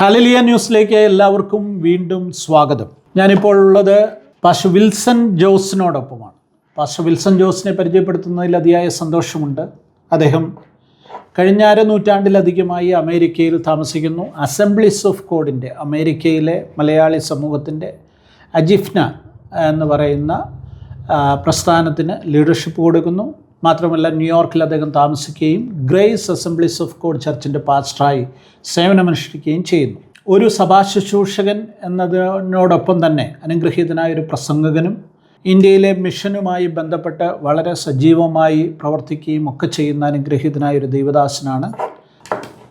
Hallelujah ന്യൂസിലേക്ക് എല്ലാവർക്കും വീണ്ടും സ്വാഗതം. ഞാനിപ്പോൾ ഉള്ളത് പാസ്റ്റർ വിൽസൺ ജോസിനോടൊപ്പമാണ്. പാസ്റ്റർ വിൽസൺ ജോസിനെ പരിചയപ്പെടുത്തുന്നതിൽ അതിയായ സന്തോഷമുണ്ട്. അദ്ദേഹം കഴിഞ്ഞ നൂറ്റാണ്ടിലധികമായി അമേരിക്കയിൽ താമസിക്കുന്നു. അസംബ്ലീസ് ഓഫ് ഗോഡിൻ്റെ അമേരിക്കയിലെ മലയാളി സമൂഹത്തിൻ്റെ അജിഫ്ന എന്ന് പറയുന്ന പ്രസ്ഥാനത്തിന് ലീഡർഷിപ്പ് കൊടുക്കുന്നു. മാത്രമല്ല ന്യൂയോർക്കിൽ അദ്ദേഹം താമസിക്കുകയും ഗ്രേസ് അസംബ്ലീസ് ഓഫ് ഗോഡ് ചർച്ചിൻ്റെ പാസ്റ്ററായി സേവനമനുഷ്ഠിക്കുകയും ചെയ്യുന്നു. ഒരു സഭാ ശുശ്രൂഷകൻ എന്നതിനോടൊപ്പം തന്നെ അനുഗ്രഹീതനായ ഒരു പ്രസംഗകനും ഇന്ത്യയിലെ മിഷനുമായി ബന്ധപ്പെട്ട് വളരെ സജീവമായി പ്രവർത്തിക്കുകയും ഒക്കെ ചെയ്യുന്ന അനുഗ്രഹീതനായ ഒരു ദൈവദാസനാണ്.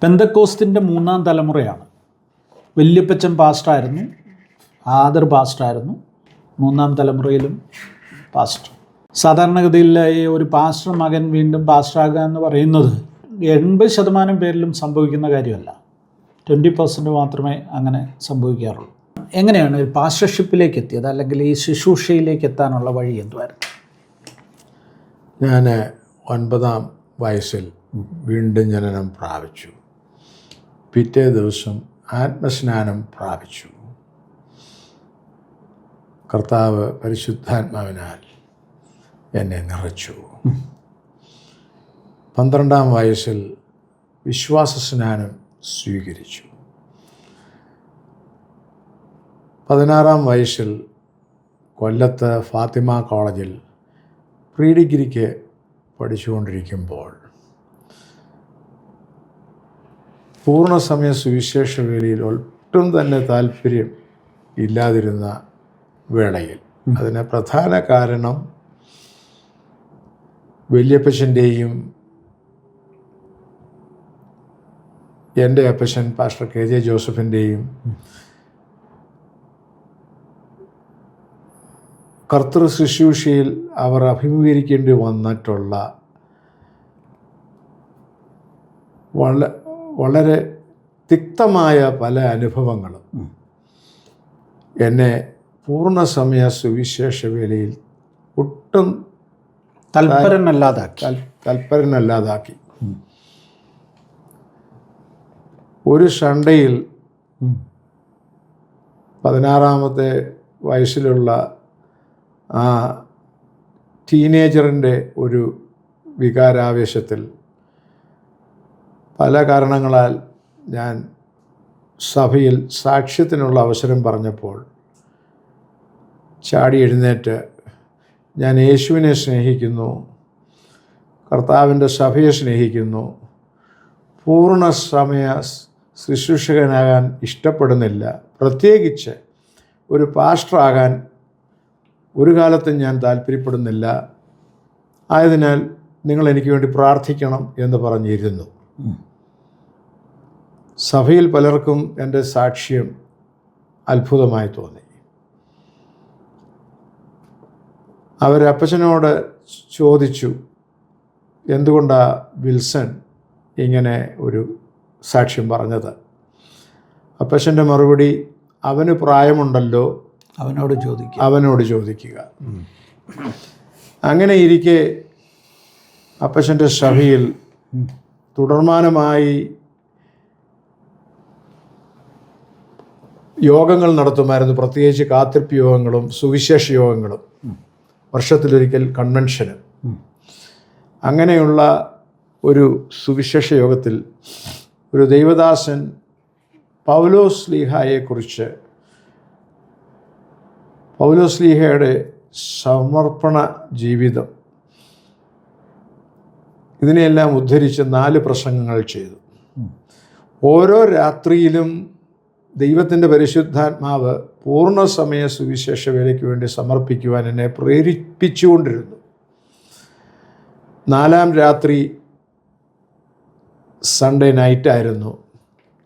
പെന്തക്കോസ്തിൻ്റെ 3-ാം തലമുറയാണ്. വല്യപ്പച്ചൻ പാസ്റ്ററായിരുന്നു, ആദർ പാസ്റ്ററായിരുന്നു, 3-ാം തലമുറയിലും പാസ്റ്റർ. സാധാരണഗതിയിൽ ഒരു പാസ്റ്റർ മകൻ വീണ്ടും പാസ്റ്ററാകുക എന്ന് പറയുന്നത് 80% പേരിലും സംഭവിക്കുന്ന കാര്യമല്ല. 20% മാത്രമേ അങ്ങനെ സംഭവിക്കാറുള്ളൂ. എങ്ങനെയാണ് ഒരു പാസ്റ്റർഷിപ്പിലേക്ക് എത്തിയത്, അല്ലെങ്കിൽ ഈ ശുശ്രൂഷയിലേക്ക് എത്താനുള്ള വഴി എന്തുവായിരുന്നു? ഞാൻ 9-ാം വയസ്സിൽ വീണ്ടും ജനനം പ്രാപിച്ചു. പിറ്റേ ദിവസം ആത്മസ്നാനം പ്രാപിച്ചു. കർത്താവ് പരിശുദ്ധാത്മാവിനാൽ എന്നെ നിറച്ചു. 12-ാം വയസ്സിൽ വിശ്വാസ സ്നാനം സ്വീകരിച്ചു. 16-ാം വയസ്സിൽ കൊല്ലത്ത് ഫാത്തിമ കോളേജിൽ പ്രീ ഡിഗ്രിക്ക് പഠിച്ചുകൊണ്ടിരിക്കുമ്പോൾ പൂർണ്ണസമയ സുവിശേഷ വേലയിൽ ഒട്ടും തന്നെ താല്പര്യം ഇല്ലാതിരുന്ന വേളയിൽ അതിന് പ്രധാന കാരണം വല്യപ്പച്ചൻ്റെയും എൻ്റെ അപ്പച്ചൻ പാസ്റ്റർ KJ ജോസഫിൻ്റെയും കർത്തൃ ശുശ്രൂഷയിൽ അവർ അഭിമുഖീകരിക്കേണ്ടി വന്നിട്ടുള്ള വളരെ തിക്തമായ പല അനുഭവങ്ങളും എന്നെ പൂർണ്ണസമയ സുവിശേഷ വേലയിൽ ഒട്ടും തൽപരനല്ലാതാക്കി. ഒരു സൺഡേയിൽ 16-ാമത്തെ വയസ്സിലുള്ള ആ ടീനേജറിൻ്റെ ഒരു വികാരാവേശത്തിൽ പല കാരണങ്ങളാൽ ഞാൻ സഭയിൽ സാക്ഷ്യത്തിനുള്ള അവസരം പറഞ്ഞപ്പോൾ ചാടി എഴുന്നേറ്റ് ഞാൻ യേശുവിനെ സ്നേഹിക്കുന്നു, കർത്താവിൻ്റെ സഭയെ സ്നേഹിക്കുന്നു, പൂർണ്ണസമയ ശുശ്രൂഷകനാകാൻ ഇഷ്ടപ്പെടുന്നില്ല, പ്രത്യേകിച്ച് ഒരു പാസ്റ്ററാകാൻ ഒരു കാലത്തും ഞാൻ താല്പര്യപ്പെടുന്നില്ല, ആയതിനാൽ നിങ്ങൾ എനിക്ക് വേണ്ടി പ്രാർത്ഥിക്കണം എന്ന് പറഞ്ഞിരുന്നു. സഭയിൽ പലർക്കും എൻ്റെ സാക്ഷ്യം അത്ഭുതമായി തോന്നി. അവരപ്പച്ചനോട് ചോദിച്ചു, എന്തുകൊണ്ടാണ് വിൽസൺ ഇങ്ങനെ ഒരു സാക്ഷ്യം പറഞ്ഞത്? അപ്പച്ചൻ്റെ മറുപടി, അവന് പ്രായമുണ്ടല്ലോ, അവനോട് ചോദിക്കുക. അങ്ങനെ ഇരിക്കെ അപ്പച്ചൻ്റെ സഭയിൽ തുടർമാനമായി യോഗങ്ങൾ നടത്തുമായിരുന്നു. പ്രത്യേകിച്ച് കാത്തിരിപ്പ് യോഗങ്ങളും സുവിശേഷ യോഗങ്ങളും, വർഷത്തിലൊരിക്കൽ കൺവെൻഷന്. അങ്ങനെയുള്ള ഒരു സുവിശേഷ യോഗത്തിൽ ഒരു ദൈവദാസൻ പൗലോസ്ലീഹായെക്കുറിച്ച്, പൗലോസ്ലീഹയുടെ സമർപ്പണ ജീവിതം, ഇതിനെയെല്ലാം ഉദ്ധരിച്ച് 4 പ്രസംഗങ്ങൾ ചെയ്തു. ഓരോ രാത്രിയിലും ദൈവത്തിൻ്റെ പരിശുദ്ധാത്മാവ് പൂർണ്ണസമയ സുവിശേഷ വേലയ്ക്ക് വേണ്ടി സമർപ്പിക്കുവാൻ എന്നെ പ്രേരിപ്പിച്ചുകൊണ്ടിരുന്നു. 4-ാം രാത്രി സൺഡേ നൈറ്റായിരുന്നു,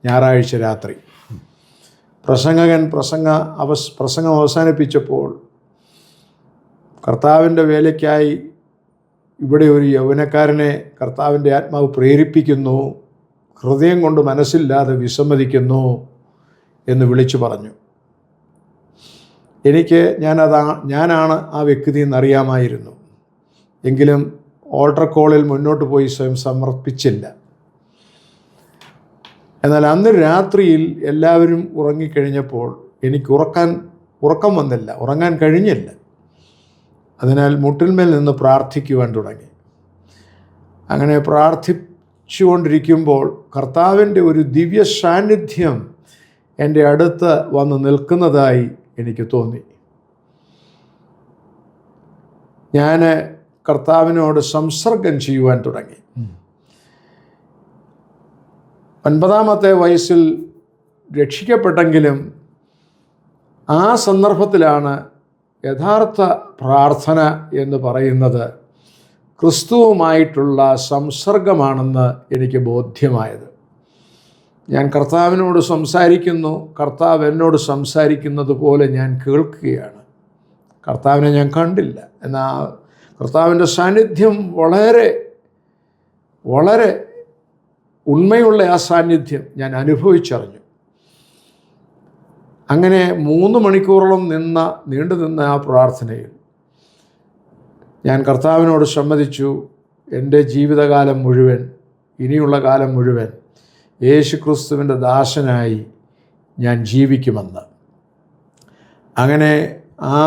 ഞായറാഴ്ച രാത്രി. പ്രസംഗകൻ പ്രസംഗം അവസാനിപ്പിച്ചപ്പോൾ കർത്താവിൻ്റെ വേലയ്ക്കായി ഇവിടെ ഒരു യൗവനക്കാരനെ കർത്താവിൻ്റെ ആത്മാവ് പ്രേരിപ്പിക്കുന്നു, ഹൃദയം കൊണ്ട് മനസ്സില്ലാതെ വിസമ്മതിക്കുന്നു എന്ന് വിളിച്ചു പറഞ്ഞു. എനിക്ക് ഞാനാണ് ആ വ്യക്തി എന്നറിയാമായിരുന്നു. എങ്കിലും ഓൾട്ടർ കോളിൽ മുന്നോട്ട് പോയി സ്വയം സമർപ്പിച്ചില്ല. എന്നാൽ അന്ന് രാത്രിയിൽ എല്ലാവരും ഉറങ്ങിക്കഴിഞ്ഞപ്പോൾ എനിക്ക് ഉറക്കം വന്നില്ല, ഉറങ്ങാൻ കഴിഞ്ഞില്ല. അതിനാൽ മുട്ടിന്മേൽ നിന്ന് പ്രാർത്ഥിക്കുവാൻ തുടങ്ങി. അങ്ങനെ പ്രാർത്ഥിച്ചുകൊണ്ടിരിക്കുമ്പോൾ കർത്താവിൻ്റെ ഒരു ദിവ്യ സാന്നിധ്യം എൻ്റെ അടുത്ത് വന്ന് നിൽക്കുന്നതായി എനിക്ക് തോന്നി. ഞാൻ കർത്താവിനോട് സംസർഗം ചെയ്യുവാൻ തുടങ്ങി. 9-ാമത്തെ വയസ്സിൽ രക്ഷിക്കപ്പെട്ടെങ്കിലും ആ സന്ദർഭത്തിലാണ് യഥാർത്ഥ പ്രാർത്ഥന എന്ന് പറയുന്നത് ക്രിസ്തുവുമായിട്ടുള്ള സംസർഗമാണെന്ന് എനിക്ക് ബോധ്യമായത്. ഞാൻ കർത്താവിനോട് സംസാരിക്കുന്നു, കർത്താവ് എന്നോട് സംസാരിക്കുന്നത് പോലെ ഞാൻ കേൾക്കുകയാണ്. കർത്താവിനെ ഞാൻ കണ്ടില്ല, എന്നാൽ കർത്താവിൻ്റെ സാന്നിധ്യം വളരെ വളരെ ഉണ്മയുള്ള ആ സാന്നിധ്യം ഞാൻ അനുഭവിച്ചറിഞ്ഞു. അങ്ങനെ 3 മണിക്കൂറോളം നീണ്ടു നിന്ന ആ പ്രാർത്ഥനയിൽ ഞാൻ കർത്താവിനോട് സമ്മതിച്ചു, എൻ്റെ ജീവിതകാലം മുഴുവൻ, ഇനിയുള്ള കാലം മുഴുവൻ യേശുക്രിസ്തുവിൻ്റെ ദാസനായി ഞാൻ ജീവിക്കുമെന്ന്. അങ്ങനെ ആ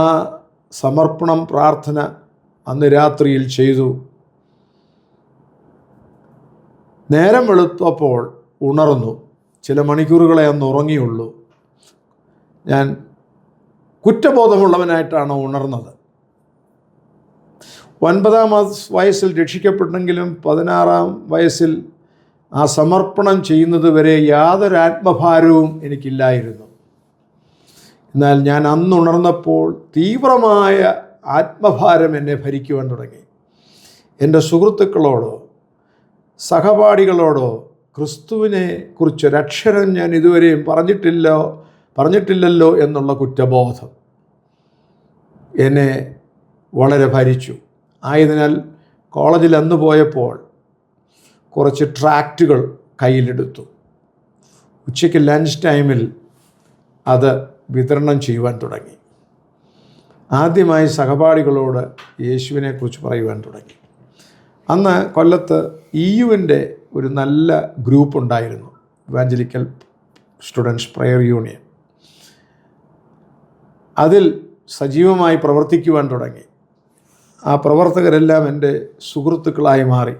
സമർപ്പണം പ്രാർത്ഥന അന്ന് രാത്രിയിൽ ചെയ്തു. നേരം വെളുത്തപ്പോൾ ഉണർന്നു. ചില മണിക്കൂറുകളെ അന്ന് ഉറങ്ങിയുള്ളൂ. ഞാൻ കുറ്റബോധമുള്ളവനായിട്ടാണ് ഉണർന്നത്. 9-ാം വയസ്സിൽ രക്ഷിക്കപ്പെട്ടെങ്കിലും 16-ാം വയസ്സിൽ ആ സമർപ്പണം ചെയ്യുന്നത് വരെ യാതൊരു ആത്മഭാരവും എനിക്കില്ലായിരുന്നു. എന്നാൽ ഞാൻ അന്നുണർന്നപ്പോൾ തീവ്രമായ ആത്മഭാരം എന്നെ ഭരിക്കുവാൻ തുടങ്ങി. എൻ്റെ സുഹൃത്തുക്കളോടോ സഹപാഠികളോടോ ക്രിസ്തുവിനെ കുറിച്ചൊരക്ഷരം ഞാൻ ഇതുവരെയും പറഞ്ഞിട്ടില്ലല്ലോ എന്നുള്ള കുറ്റബോധം എന്നെ വളരെ ഭരിച്ചു. ആയതിനാൽ കോളേജിൽ അന്ന് പോയപ്പോൾ കുറച്ച് ട്രാക്റ്റുകൾ കയ്യിലെടുത്തു. ഉച്ചയ്ക്ക് ലഞ്ച് ടൈമിൽ അത് വിതരണം ചെയ്യുവാൻ തുടങ്ങി. ആദ്യമായി സഹപാഠികളോട് യേശുവിനെക്കുറിച്ച് പറയുവാൻ തുടങ്ങി. അന്ന് കൊല്ലത്ത് EUവിൻ്റെ ഒരു നല്ല ഗ്രൂപ്പ് ഉണ്ടായിരുന്നു, ഇവാഞ്ചലിക്കൽ സ്റ്റുഡൻസ് പ്രയർ യൂണിയൻ. അതിൽ സജീവമായി പ്രവർത്തിക്കുവാൻ തുടങ്ങി. ആ പ്രവർത്തകരെല്ലാം എൻ്റെ സുഹൃത്തുക്കളായി മാറി.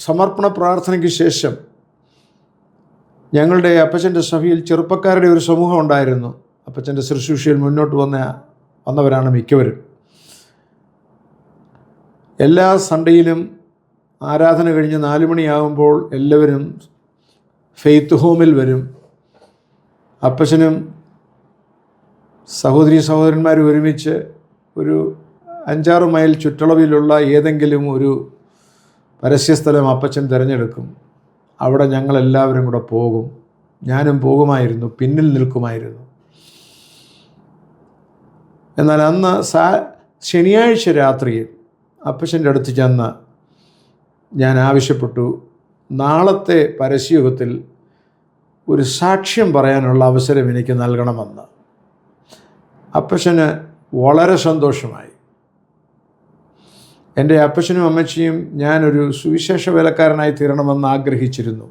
സമർപ്പണ പ്രാർത്ഥനയ്ക്ക് ശേഷം ഞങ്ങളുടെ അപ്പച്ചൻ്റെ സഭയിൽ ചെറുപ്പക്കാരുടെ ഒരു സമൂഹം ഉണ്ടായിരുന്നു. അപ്പച്ചൻ്റെ ശുശ്രൂഷയിൽ മുന്നോട്ട് വന്നവരാണ് മിക്കവരും. എല്ലാ സൺഡേയിലും ആരാധന കഴിഞ്ഞ് 4 മണിയാകുമ്പോൾ എല്ലാവരും ഫെയ്ത്ത് ഹോമിൽ വരും. അപ്പച്ചനും സഹോദരന്മാരും ഒരുമിച്ച് ഒരു 5-6 മൈൽ ചുറ്റളവിലുള്ള ഏതെങ്കിലും ഒരു പരസ്യസ്ഥലം അപ്പച്ചൻ തിരഞ്ഞെടുക്കും. അവിടെ ഞങ്ങളെല്ലാവരും കൂടെ പോകും. ഞാനും പോകുമായിരുന്നു, പിന്നിൽ നിൽക്കുമായിരുന്നു. എന്നാൽ അന്ന് ശനിയാഴ്ച രാത്രിയിൽ അപ്പച്ചൻ്റെ അടുത്ത് ചെന്ന് ഞാൻ ആവശ്യപ്പെട്ടു, നാളത്തെ പരസ്യയുഗത്തിൽ ഒരു സാക്ഷ്യം പറയാനുള്ള അവസരം എനിക്ക് നൽകണമെന്ന്. അപ്പച്ചന് വളരെ സന്തോഷമായി. എൻ്റെ അപ്പച്ചനും അമ്മച്ചിയും ഞാനൊരു സുവിശേഷ വേലക്കാരനായി തീരണമെന്ന് ആഗ്രഹിച്ചിരുന്നു.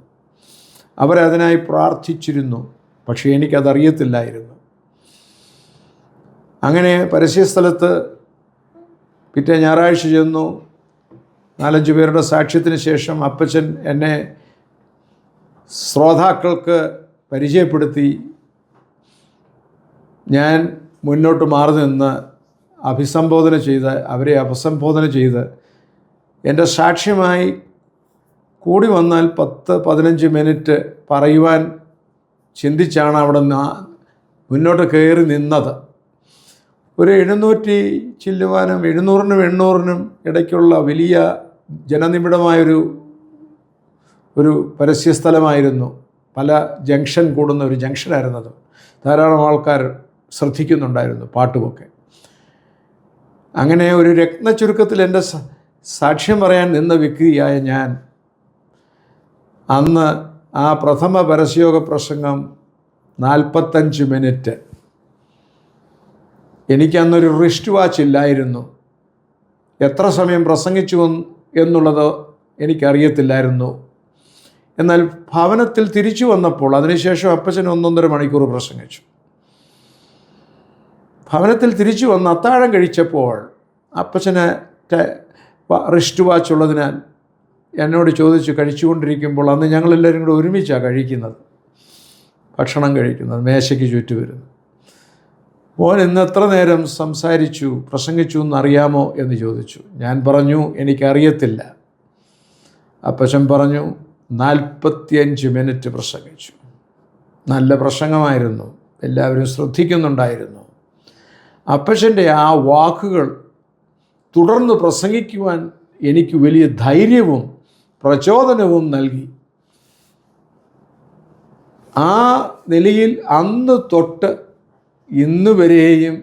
അവരതിനായി പ്രാർത്ഥിച്ചിരുന്നു. പക്ഷേ എനിക്കതറിയത്തില്ലായിരുന്നു. അങ്ങനെ പരസ്യസ്ഥലത്ത് പിറ്റേ ഞായറാഴ്ച ചെന്നു. 4-5 പേരുടെ സാക്ഷ്യത്തിന് ശേഷം അപ്പച്ചൻ എന്നെ ശ്രോതാക്കൾക്ക് പരിചയപ്പെടുത്തി. ഞാൻ മുന്നോട്ട് മാറി നിന്ന് അവരെ അഭിസംബോധന ചെയ്ത് എൻ്റെ സാക്ഷ്യമായി കൂടി വന്നാൽ 10-15 മിനിറ്റ് പറയുവാൻ ചിന്തിച്ചാണ് അവിടെ മുന്നോട്ട് കയറി നിന്നത്. ഒരു 700 ചില്ലുവാനും 700-നും 800-നും ഇടയ്ക്കുള്ള വലിയ ജനനിബിഡമായൊരു പരസ്യസ്ഥലമായിരുന്നു. പല ജംഗ്ഷൻ കൂടുന്ന ഒരു ജംഗ്ഷനായിരുന്നത്. ധാരാളം ആൾക്കാർ ശ്രദ്ധിക്കുന്നുണ്ടായിരുന്നു, പാട്ടുമൊക്കെ. അങ്ങനെ ഒരു രത്നച്ചുരുക്കത്തിൽ എൻ്റെ സാക്ഷ്യം പറയാൻ നിന്ന വ്യക്തിയായ ഞാൻ അന്ന് ആ പ്രഥമ പരസ്യയോഗ പ്രസംഗം 45 മിനിറ്റ്. എനിക്കന്നൊരു റിസ്റ്റ് വാച്ച് ഇല്ലായിരുന്നു. എത്ര സമയം പ്രസംഗിച്ചു എന്നുള്ളത് എനിക്കറിയത്തില്ലായിരുന്നു. എന്നാൽ ഭവനത്തിൽ തിരിച്ചു വന്നപ്പോൾ അതിനുശേഷം അപ്പച്ചൻ 1.5 മണിക്കൂർ പ്രസംഗിച്ചു. ഭവനത്തിൽ തിരിച്ചു വന്ന് അത്താഴം കഴിച്ചപ്പോൾ അപ്പച്ചന് റിസ്റ്റ് വാച്ച് ഉള്ളതിനാൽ എന്നോട് ചോദിച്ചു, കഴിച്ചുകൊണ്ടിരിക്കുമ്പോൾ, അന്ന് ഞങ്ങളെല്ലാവരും കൂടെ ഒരുമിച്ചാണ് കഴിക്കുന്നത്, ഭക്ഷണം കഴിക്കുന്നത്, മേശയ്ക്ക് ചുറ്റും വരുന്നു. മോൻ ഇന്ന് എത്ര നേരം സംസാരിച്ചു, പ്രസംഗിച്ചു എന്നറിയാമോ എന്ന് ചോദിച്ചു. ഞാൻ പറഞ്ഞു, എനിക്കറിയത്തില്ല. അപ്പച്ചൻ പറഞ്ഞു, 45 മിനിറ്റ് പ്രസംഗിച്ചു. നല്ല പ്രസംഗമായിരുന്നു, എല്ലാവരും ശ്രദ്ധിക്കുന്നുണ്ടായിരുന്നു. അപ്പച്ചൻ്റെ ആ വാക്കുകൾ തുടർന്ന് പ്രസംഗിക്കുവാൻ എനിക്ക് വലിയ ധൈര്യവും പ്രചോദനവും നൽകി. ആ നിലയിൽ അന്ന് തൊട്ട് ഇന്ന് വരെയും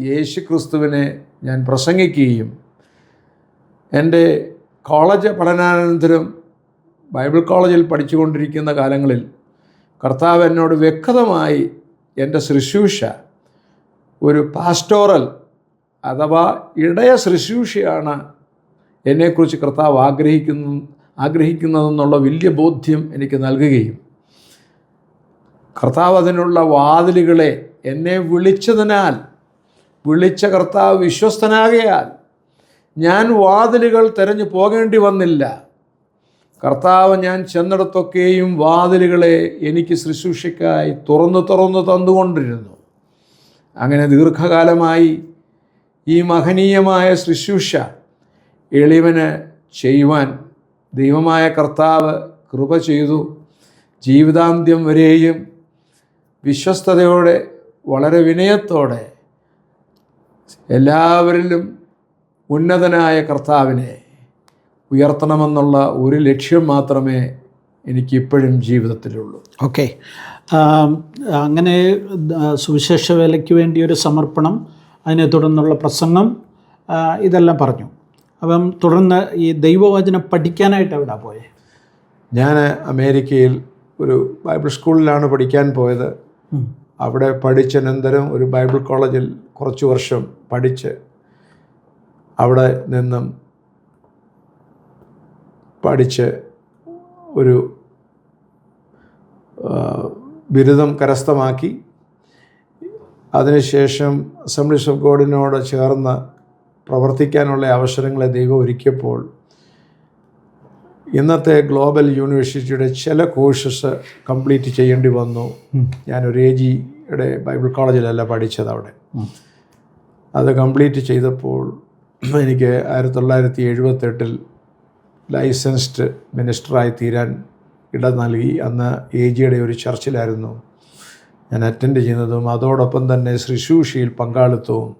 യേശുക്രിസ്തുവിനെ ഞാൻ പ്രസംഗിക്കുകയും എൻ്റെ കോളേജ് പഠനാനന്തരം ബൈബിൾ കോളേജിൽ പഠിച്ചുകൊണ്ടിരിക്കുന്ന കാലങ്ങളിൽ കർത്താവ് എന്നോട് വ്യക്തമായി എൻ്റെ ശുശ്രൂഷ ഒരു പാസ്റ്റോറൽ അഥവാ ഇടയ ശുശ്രൂഷയാണ് എന്നെക്കുറിച്ച് കർത്താവ് ആഗ്രഹിക്കുന്നതെന്നുള്ള വലിയ ബോധ്യം എനിക്ക് നൽകുകയും കർത്താവ് അതിനുള്ള വാതിലുകളെ എന്നെ വിളിച്ചതിനാൽ, വിളിച്ച കർത്താവ് വിശ്വസ്തനാകയാൽ ഞാൻ വാതിലുകൾ തിരഞ്ഞു പോകേണ്ടി വന്നില്ല. കർത്താവ് ഞാൻ ചെന്നിടത്തൊക്കെയും വാതിലുകളെ എനിക്ക് ശുശ്രൂഷയ്ക്കായി തുറന്നു തന്നുകൊണ്ടിരുന്നു. അങ്ങനെ ദീർഘകാലമായി ഈ മഹനീയമായ ശുശ്രൂഷ എളിവന് ചെയ്യുവാൻ ദൈവമായ കർത്താവ് കൃപ ചെയ്തു. ജീവിതാന്ത്യം വരെയും വിശ്വസ്തയോടെ, വളരെ വിനയത്തോടെ എല്ലാവരിലും ഉന്നതനായ കർത്താവിനെ ഉയർത്തണമെന്നുള്ള ഒരു ലക്ഷ്യം മാത്രമേ എനിക്കിപ്പോഴും ജീവിതത്തിലുള്ളൂ. ഓക്കെ, അങ്ങനെ സുവിശേഷ വേലയ്ക്ക് വേണ്ടി ഒരു സമർപ്പണം, അതിനെ തുടർന്നുള്ള പ്രസംഗം, ഇതെല്ലാം പറഞ്ഞു. അപ്പം തുടർന്ന് ഈ ദൈവവചനം പഠിക്കാനായിട്ട് എവിടെ പോയെ? ഞാൻ അമേരിക്കയിൽ ഒരു ബൈബിൾ സ്കൂളിലാണ് പഠിക്കാൻ പോയത്. അവിടെ പഠിച്ചനന്തരം ഒരു ബൈബിൾ കോളേജിൽ കുറച്ച് വർഷം പഠിച്ച് അവിടെ നിന്നും പഠിച്ച് ഒരു ബിരുദം കരസ്ഥമാക്കി. അതിനുശേഷം അസംബ്ലീസ് ഓഫ് ഗോഡിനോട് ചേർന്ന് പ്രവർത്തിക്കാനുള്ള അവസരങ്ങളെ ദൈവം ഒരുക്കിയപ്പോൾ ഇന്നത്തെ ഗ്ലോബൽ യൂണിവേഴ്സിറ്റിയുടെ ചില കോഴ്സസ് കംപ്ലീറ്റ് ചെയ്യേണ്ടി വന്നു. ഞാനൊരു AGയുടെ ബൈബിൾ കോളേജിലല്ല പഠിച്ചത് അവിടെ. അത് കംപ്ലീറ്റ് ചെയ്തപ്പോൾ എനിക്ക് 1978 ലൈസൻസ്ഡ് മിനിസ്റ്ററായി തീരാൻ ഇടം നൽകി. അന്ന് AGയുടെ ഒരു ചർച്ചിലായിരുന്നു ഞാൻ അറ്റൻഡ് ചെയ്യുന്നതും. അതോടൊപ്പം തന്നെ ശുശ്രൂഷയിൽ പങ്കാളിത്തവും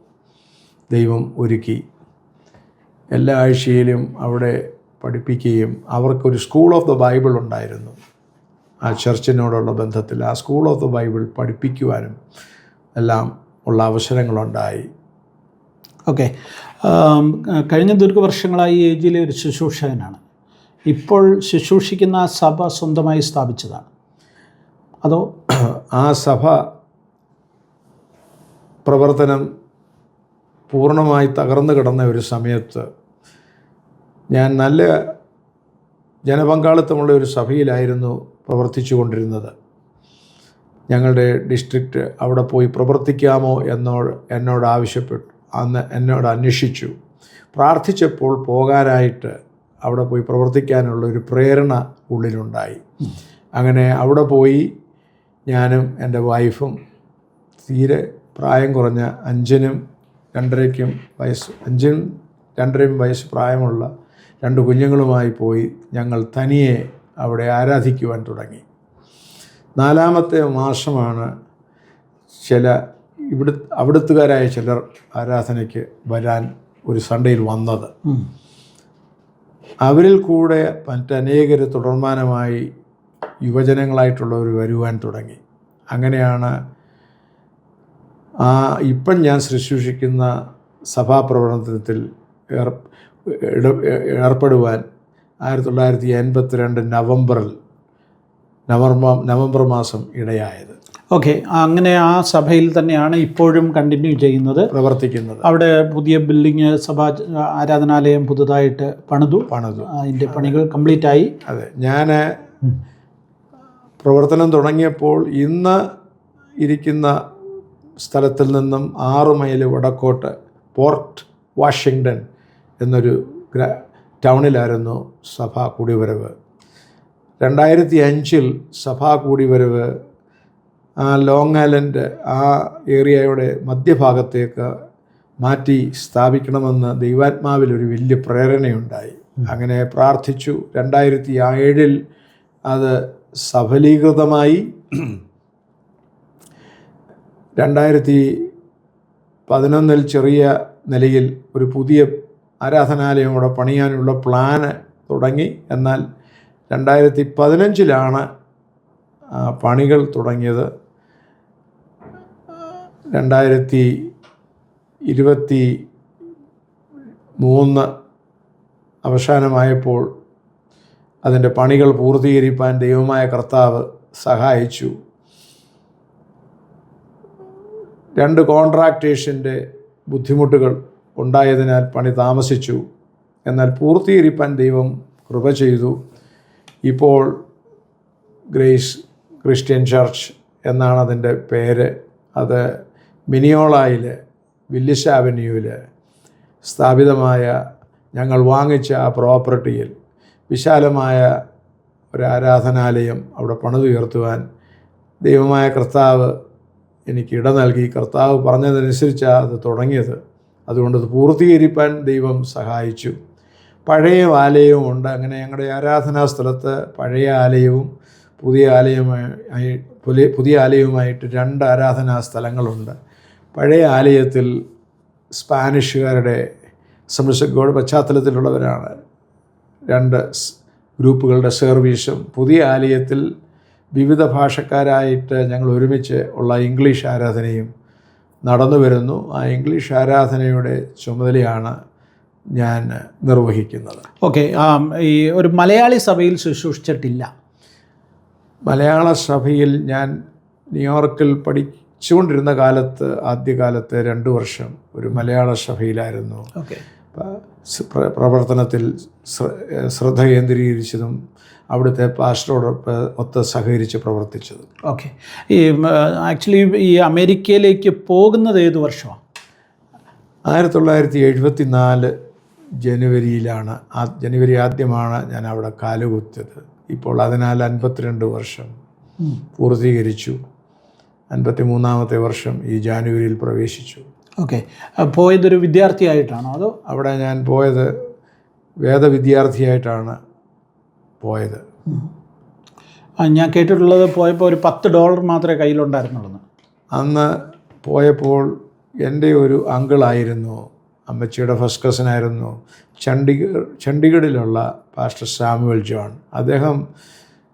ദൈവം ഒരുക്കി. എല്ലാ ആഴ്ചയിലും അവിടെ പഠിപ്പിക്കുകയും അവർക്കൊരു സ്കൂൾ ഓഫ് ദ ബൈബിൾ ഉണ്ടായിരുന്നു ആ ചർച്ചിനോടുള്ള ബന്ധത്തിൽ. ആ സ്കൂൾ ഓഫ് ദ ബൈബിൾ പഠിപ്പിക്കുവാനും എല്ലാം ഉള്ള അവസരങ്ങളുണ്ടായി. ഓക്കെ, കഴിഞ്ഞ ദീർഘവർഷങ്ങളായി AGയിലെ ഒരു ശുശ്രൂഷകനാണ്. ഇപ്പോൾ ശുശ്രൂഷിക്കുന്ന സഭ സ്വന്തമായി സ്ഥാപിച്ചതാണ് അതോ? ആ സഭ പ്രവർത്തനം പൂർണ്ണമായി തകർന്നു കിടന്ന ഒരു സമയത്ത് ഞാൻ നല്ല ജനപങ്കാളിത്തമുള്ള ഒരു സഭയിലായിരുന്നു പ്രവർത്തിച്ചു കൊണ്ടിരുന്നത്. ഞങ്ങളുടെ ഡിസ്ട്രിക്റ്റ് അവിടെ പോയി പ്രവർത്തിക്കാമോ എന്നോട് ആവശ്യപ്പെട്ടു. അന്ന് എന്നോട് അന്വേഷിച്ചു. പ്രാർത്ഥിച്ചപ്പോൾ പോകാനായിട്ട് അവിടെ പോയി പ്രവർത്തിക്കാനുള്ള ഒരു പ്രേരണ ഉള്ളിലുണ്ടായി. അങ്ങനെ അവിടെ പോയി ഞാനും എൻ്റെ വൈഫും തീരെ പ്രായം കുറഞ്ഞ 5-നും 2.5 വയസ്സ് പ്രായമുള്ള 2 കുഞ്ഞുങ്ങളുമായി പോയി ഞങ്ങൾ തനിയെ അവിടെ ആരാധിക്കുവാൻ തുടങ്ങി. 4ാമത്തെ മാസമാണ് അവിടുത്തുകാരായ ചിലർ ആരാധനയ്ക്ക് വരാൻ ഒരു സൺഡേയിൽ വന്നത്. അവരിൽ കൂടെ മറ്റനേകർ തുടർമാനമായി യുവജനങ്ങളായിട്ടുള്ളവർ വരുവാൻ തുടങ്ങി. അങ്ങനെയാണ് ഇപ്പം ഞാൻ ശുശ്രൂഷിക്കുന്ന സഭാപ്രവർത്തനത്തിൽ ഏർപ്പെടുവാൻ 1982 നവംബർ മാസം ഇടയായത്. ഓക്കെ, അങ്ങനെ ആ സഭയിൽ തന്നെയാണ് ഇപ്പോഴും കണ്ടിന്യൂ ചെയ്യുന്നത്, പ്രവർത്തിക്കുന്നത്. അവിടെ പുതിയ ബിൽഡിങ്, സഭാ ആരാധനാലയം പുതുതായിട്ട് പണിതു. അതിൻ്റെ പണികൾ കംപ്ലീറ്റ് ആയി. അതെ, ഞാൻ പ്രവർത്തനം തുടങ്ങിയപ്പോൾ ഇന്ന് ഇരിക്കുന്ന സ്ഥലത്തിൽ നിന്നും 6 മൈൽ വടക്കോട്ട് പോർട്ട് വാഷിങ്ടൺ എന്നൊരു ടൗണിലായിരുന്നു സഭാ കൂടിവരവ്. 2005 സഭാ കൂടിവരവ് ലോങ് ഐലൻഡ് ആ ഏരിയയുടെ മധ്യഭാഗത്തേക്ക് മാറ്റി സ്ഥാപിക്കണമെന്ന് ദൈവാത്മാവിലൊരു വലിയ പ്രേരണയുണ്ടായി. അങ്ങനെ പ്രാർത്ഥിച്ചു. 2007 അത് സഫലീകൃതമായി. 2011 ചെറിയ നിലയിൽ ഒരു പുതിയ ആരാധനാലയം അവിടെ പണിയാനുള്ള പ്ലാന് തുടങ്ങി. എന്നാൽ 2015 പണികൾ തുടങ്ങിയത്. 2023 അവസാനമായപ്പോൾ അതിൻ്റെ പണികൾ പൂർത്തീകരിക്കാൻ ദൈവമായ കർത്താവ് സഹായിച്ചു. 2 കോൺട്രാക്ടേഴ്സിൻ്റെ ബുദ്ധിമുട്ടുകൾ ഉണ്ടായതിനാൽ പണി താമസിച്ചു. എന്നാൽ പൂർത്തീകരിക്കാൻ ദൈവം കൃപ ചെയ്തു. ഇപ്പോൾ ഗ്രേസ് ക്രിസ്ത്യൻ ചർച്ച് എന്നാണ് അതിൻ്റെ പേര്. അത് മിനിയോളയിൽ വില്ലിസ് ആവന്യൂവിൽ സ്ഥാപിതമായ ഞങ്ങൾ വാങ്ങിച്ച ആ പ്രോപ്പർട്ടിയിൽ വിശാലമായ ഒരു ആരാധനാലയം അവിടെ പണിതുയർത്തുവാൻ ദൈവമായ കർത്താവ് എനിക്ക് ഇട നൽകി. കർത്താവ് പറഞ്ഞതനുസരിച്ചാണ് അത് തുടങ്ങിയത്. അതുകൊണ്ട് അത് പൂർത്തീകരിക്കാൻ ദൈവം സഹായിച്ചു. പഴയ ആലയവും ഉണ്ട്. അങ്ങനെ ഞങ്ങളുടെ ആരാധനാ സ്ഥലത്ത് പഴയ ആലയവും പുതിയ ആലയവുമായിട്ട് 2 ആരാധനാ സ്ഥലങ്ങളുണ്ട്. പഴയ ആലയത്തിൽ സ്പാനിഷുകാരുടെ സംരക്ഷകരുടെ പശ്ചാത്തലത്തിലുള്ളവരാണ് 2 ഗ്രൂപ്പുകളുടെ സർവീസും. പുതിയ ആലയത്തിൽ വിവിധ ഭാഷക്കാരായിട്ട് ഞങ്ങൾ ഒരുമിച്ച് ഉള്ള ഇംഗ്ലീഷ് ആരാധനയും നടന്നു വരുന്നു. ആ ഇംഗ്ലീഷ് ആരാധനയുടെ ചുമതലയാണ് ഞാൻ നിർവഹിക്കുന്നത്. ഓക്കെ, ഈ ഒരു മലയാളി സഭയിൽ ശുശ്രൂഷിച്ചിട്ടില്ല. മലയാള സഭയിൽ ഞാൻ ന്യൂയോർക്കിൽ പഠിച്ചുകൊണ്ടിരുന്ന കാലത്ത് ആദ്യകാലത്ത് 2 വർഷം ഒരു മലയാള സഭയിലായിരുന്നു പ്രവർത്തനത്തിൽ ശ്രദ്ധ കേന്ദ്രീകരിച്ചതും അവിടുത്തെ പാസ്റ്ററോടൊത്ത് സഹകരിച്ച് പ്രവർത്തിച്ചത്. ഓക്കെ, ഈ ആക്ച്വലി ഈ അമേരിക്കയിലേക്ക് പോകുന്നത് ഏത് വർഷമാണ്? 1974 ജനുവരിയിലാണ്. ജനുവരി ആദ്യമാണ് ഞാൻ അവിടെ കാലുകുത്തിയത്. ഇപ്പോൾ അതിനാൽ 52 വർഷം പൂർത്തീകരിച്ചു. 53ാമത്തെ വർഷം ഈ ജാനുവരിയിൽ പ്രവേശിച്ചു. ഓക്കെ, പോയതൊരു വിദ്യാർത്ഥിയായിട്ടാണോ അതോ? അവിടെ ഞാൻ പോയത് വേദവിദ്യാർത്ഥിയായിട്ടാണ് പോയത്. ഞാൻ കേട്ടിട്ടുള്ളത് പോയപ്പോൾ ഒരു $10 മാത്രമേ കയ്യിലുണ്ടായിരുന്നുള്ളൂ. അന്ന് പോയപ്പോൾ എൻ്റെ ഒരു അങ്കിളായിരുന്നു, അമ്മച്ചിയുടെ ഫസ്റ്റ് കസിനായിരുന്നു, ചണ്ഡീഗഡിലുള്ള പാസ്റ്റർ സാമുവൽ ജോൺ. അദ്ദേഹം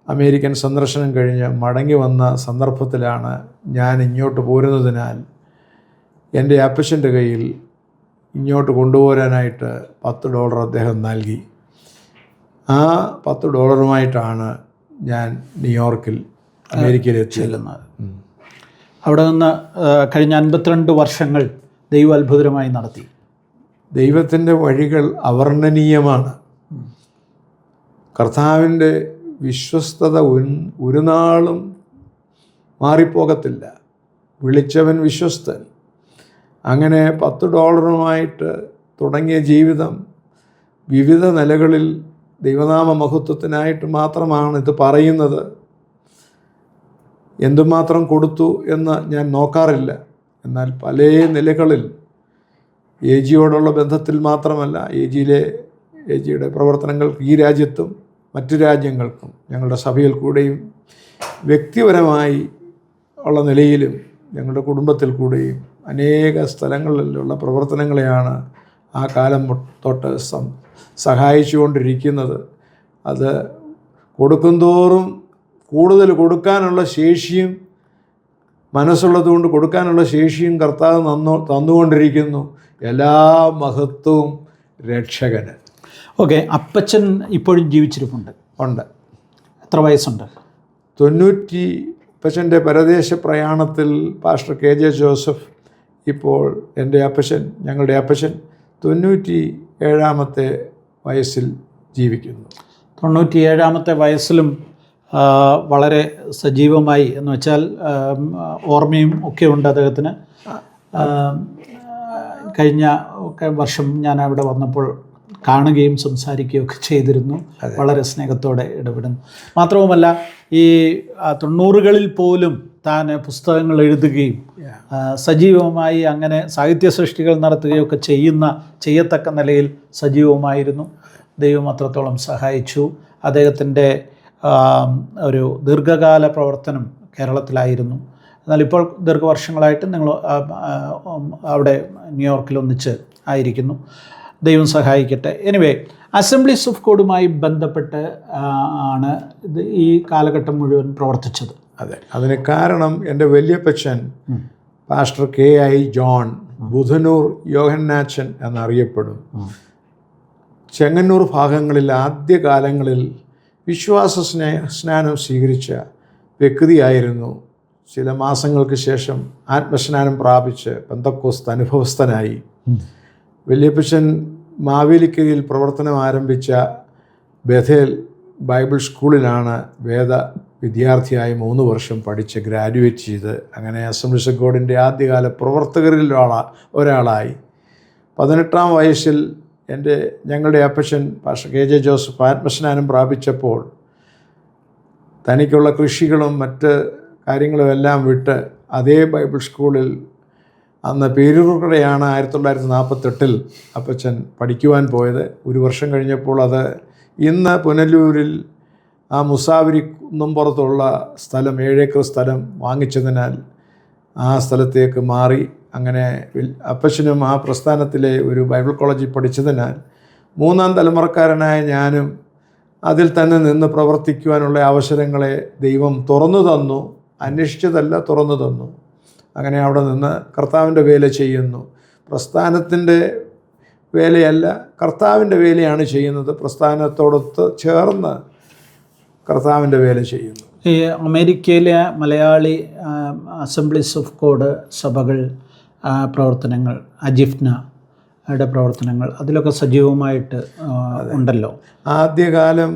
അമേരിക്കൻ സന്ദർശനം കഴിഞ്ഞ് മടങ്ങി വന്ന സന്ദർഭത്തിലാണ് ഞാൻ ഇങ്ങോട്ട് പോരുന്നതിനാൽ എൻ്റെ അപ്പച്ചൻ്റെ കയ്യിൽ ഇങ്ങോട്ട് കൊണ്ടുപോരാനായിട്ട് $10 അദ്ദേഹം നൽകി. ആ $10 ഞാൻ ന്യൂയോർക്കിൽ അമേരിക്കയിൽ എത്തിച്ചെല്ലുന്നത്. അവിടെ നിന്ന് കഴിഞ്ഞ 52 വർഷങ്ങൾ ദൈവം അത്ഭുതമായി നടത്തി. ദൈവത്തിൻ്റെ വഴികൾ അവർണ്ണനീയമാണ്. കർത്താവിൻ്റെ വിശ്വസ്തത ഒരു നാളും മാറിപ്പോകത്തില്ല. വിളിച്ചവൻ വിശ്വസ്തൻ. അങ്ങനെ $10 തുടങ്ങിയ ജീവിതം വിവിധ നിലകളിൽ ദൈവനാമ മഹത്വത്തിനായിട്ട് മാത്രമാണ് ഇത് പറയുന്നത്. എന്തുമാത്രം കൊടുത്തു എന്ന് ഞാൻ നോക്കാറില്ല. എന്നാൽ പല നിലകളിൽ AGയോടുള്ള ബന്ധത്തിൽ മാത്രമല്ല, AGയുടെ പ്രവർത്തനങ്ങൾക്ക് ഈ രാജ്യത്തും മറ്റു രാജ്യങ്ങൾക്കും ഞങ്ങളുടെ സഭയിൽ കൂടെയും വ്യക്തിപരമായി ഉള്ള നിലയിലും ഞങ്ങളുടെ കുടുംബത്തിൽ കൂടെയും അനേക സ്ഥലങ്ങളിലുള്ള പ്രവർത്തനങ്ങളെയാണ് ആ കാലം തൊട്ട് സഹായിച്ചുകൊണ്ടിരിക്കുന്നത്. അത് കൊടുക്കുന്തോറും കൂടുതൽ കൊടുക്കാനുള്ള ശേഷിയും മനസ്സുള്ളതുകൊണ്ട് കൊടുക്കാനുള്ള ശേഷിയും കർത്താവ് തന്നുകൊണ്ടിരിക്കുന്നു. എല്ലാ മഹത്വവും രക്ഷകന്. ഓക്കെ, അപ്പച്ചൻ ഇപ്പോഴും ജീവിച്ചിരിപ്പുണ്ട്? ഉണ്ട്. എത്ര വയസ്സുണ്ട്? 90. അപ്പച്ചൻ്റെ പരദേശ പ്രയാണത്തിൽ പാസ്റ്റർ KJ ജോസഫ് ഇപ്പോൾ എൻ്റെ അപ്പച്ചൻ, ഞങ്ങളുടെ അപ്പച്ചൻ 97ാമത്തെ വയസ്സിൽ ജീവിക്കുന്നു. 97ാമത്തെ വയസ്സിലും വളരെ സജീവമായി എന്ന് വെച്ചാൽ ഓർമ്മയും ഒക്കെ ഉണ്ട് അദ്ദേഹത്തിന്. കഴിഞ്ഞ വർഷം ഞാൻ അവിടെ വന്നപ്പോൾ കാണുകയും സംസാരിക്കുകയും ഒക്കെ ചെയ്തിരുന്നു. വളരെ സ്നേഹത്തോടെ ഇടപെടുന്നു. മാത്രവുമല്ല ഈ 90കളിൽ പോലും താൻ പുസ്തകങ്ങൾ എഴുതുകയും സജീവമായി അങ്ങനെ സാഹിത്യ സൃഷ്ടികൾ നടത്തുകയൊക്കെ ചെയ്യത്തക്ക നിലയിൽ സജീവമായിരുന്നു. ദൈവം അത്രത്തോളം സഹായിച്ചു. അദ്ദേഹത്തിൻ്റെ ഒരു ദീർഘകാല പ്രവർത്തനം കേരളത്തിലായിരുന്നു. എന്നാൽ ഇപ്പോൾ ദീർഘവർഷങ്ങളായിട്ട് നിങ്ങൾ അവിടെ ന്യൂയോർക്കിൽ ഒന്നിച്ച് ആയിരിക്കുന്നു. ദൈവം സഹായിക്കട്ടെ. എനിവേ, അസംബ്ലീസ് ഓഫ് ഗോഡുമായി ബന്ധപ്പെട്ട് ആണ് ഇത് ഈ കാലഘട്ടം മുഴുവൻ പ്രവർത്തിച്ചത്. അതെ, അതിന് കാരണം എൻ്റെ വല്യപ്പച്ചൻ pastor KI John Budhanur Yohannachan എന്നറിയപ്പെടും. ചെങ്ങന്നൂർ ഭാഗങ്ങളിൽ ആദ്യകാലങ്ങളിൽ വിശ്വാസ സ്നാനം സ്വീകരിച്ച വ്യക്തിയായിരുന്നു. ചില മാസങ്ങൾക്ക് ശേഷം ആത്മസ്നാനം പ്രാപിച്ച് പെന്തക്കോസ്ത് അനുഭവസ്ഥനായി. വല്യപ്പച്ചൻ മാവേലിക്കരയിൽ പ്രവർത്തനം ആരംഭിച്ച ബഥേൽ ബൈബിൾ സ്കൂളിലാണ് വേദ വിദ്യാർത്ഥിയായി 3 വർഷം പഠിച്ച് ഗ്രാജുവേറ്റ് ചെയ്ത് അങ്ങനെ അസംബ്ലീസ് ഓഫ് ഗോഡിൻ്റെ ആദ്യകാല പ്രവർത്തകരിൽ ഒരാളായി. 18-ാം വയസ്സിൽ ഞങ്ങളുടെ അപ്പച്ചൻ പാസ്റ്റർ KJ ജോസഫ് ആത്മസ്നാനം പ്രാപിച്ചപ്പോൾ തനിക്കുള്ള കൃഷികളും മറ്റ് കാര്യങ്ങളുമെല്ലാം വിട്ട് അതേ ബൈബിൾ സ്കൂളിൽ, അന്ന് പേരൂർക്കടയാണ് 1948 അപ്പച്ചൻ പഠിക്കുവാൻ പോയത്. 1 വർഷം കഴിഞ്ഞപ്പോൾ അത് ഇന്ന് പുനലൂരിൽ ആ മുസാവരി കുന്നുംപുറത്തുള്ള സ്ഥലം 7 ഏക്കർ സ്ഥലം വാങ്ങിച്ചതിനാൽ ആ സ്ഥലത്തേക്ക് മാറി. അങ്ങനെ അപ്പച്ചനും ആ പ്രസ്ഥാനത്തിലെ ഒരു ബൈബിൾ കോളേജിൽ പഠിച്ചതിനാൽ 3-ാം തലമുറക്കാരനായ ഞാനും അതിൽ തന്നെ നിന്ന് പ്രവർത്തിക്കുവാനുള്ള അവസരങ്ങളെ ദൈവം തുറന്നു തന്നു. അന്വേഷിച്ചതല്ല, തുറന്നു തന്നു. അങ്ങനെ അവിടെ നിന്ന് കർത്താവിൻ്റെ വേല ചെയ്യുന്നു. പ്രസ്ഥാനത്തിൻ്റെ വേലയല്ല, കർത്താവിൻ്റെ വേലയാണ് ചെയ്യുന്നത്. പ്രസ്ഥാനത്തോടൊത്ത് ചേർന്ന് കർത്താവിൻ്റെ വേല ചെയ്യുന്നു. ഈ അമേരിക്കയിലെ മലയാളി അസംബ്ലീസ് ഓഫ് ഗോഡ് സഭകൾ പ്രവർത്തനങ്ങൾ, അജിഫ്നയുടെ പ്രവർത്തനങ്ങൾ, അതിലൊക്കെ സജീവമായിട്ട് ഉണ്ടല്ലോ. ആദ്യകാലം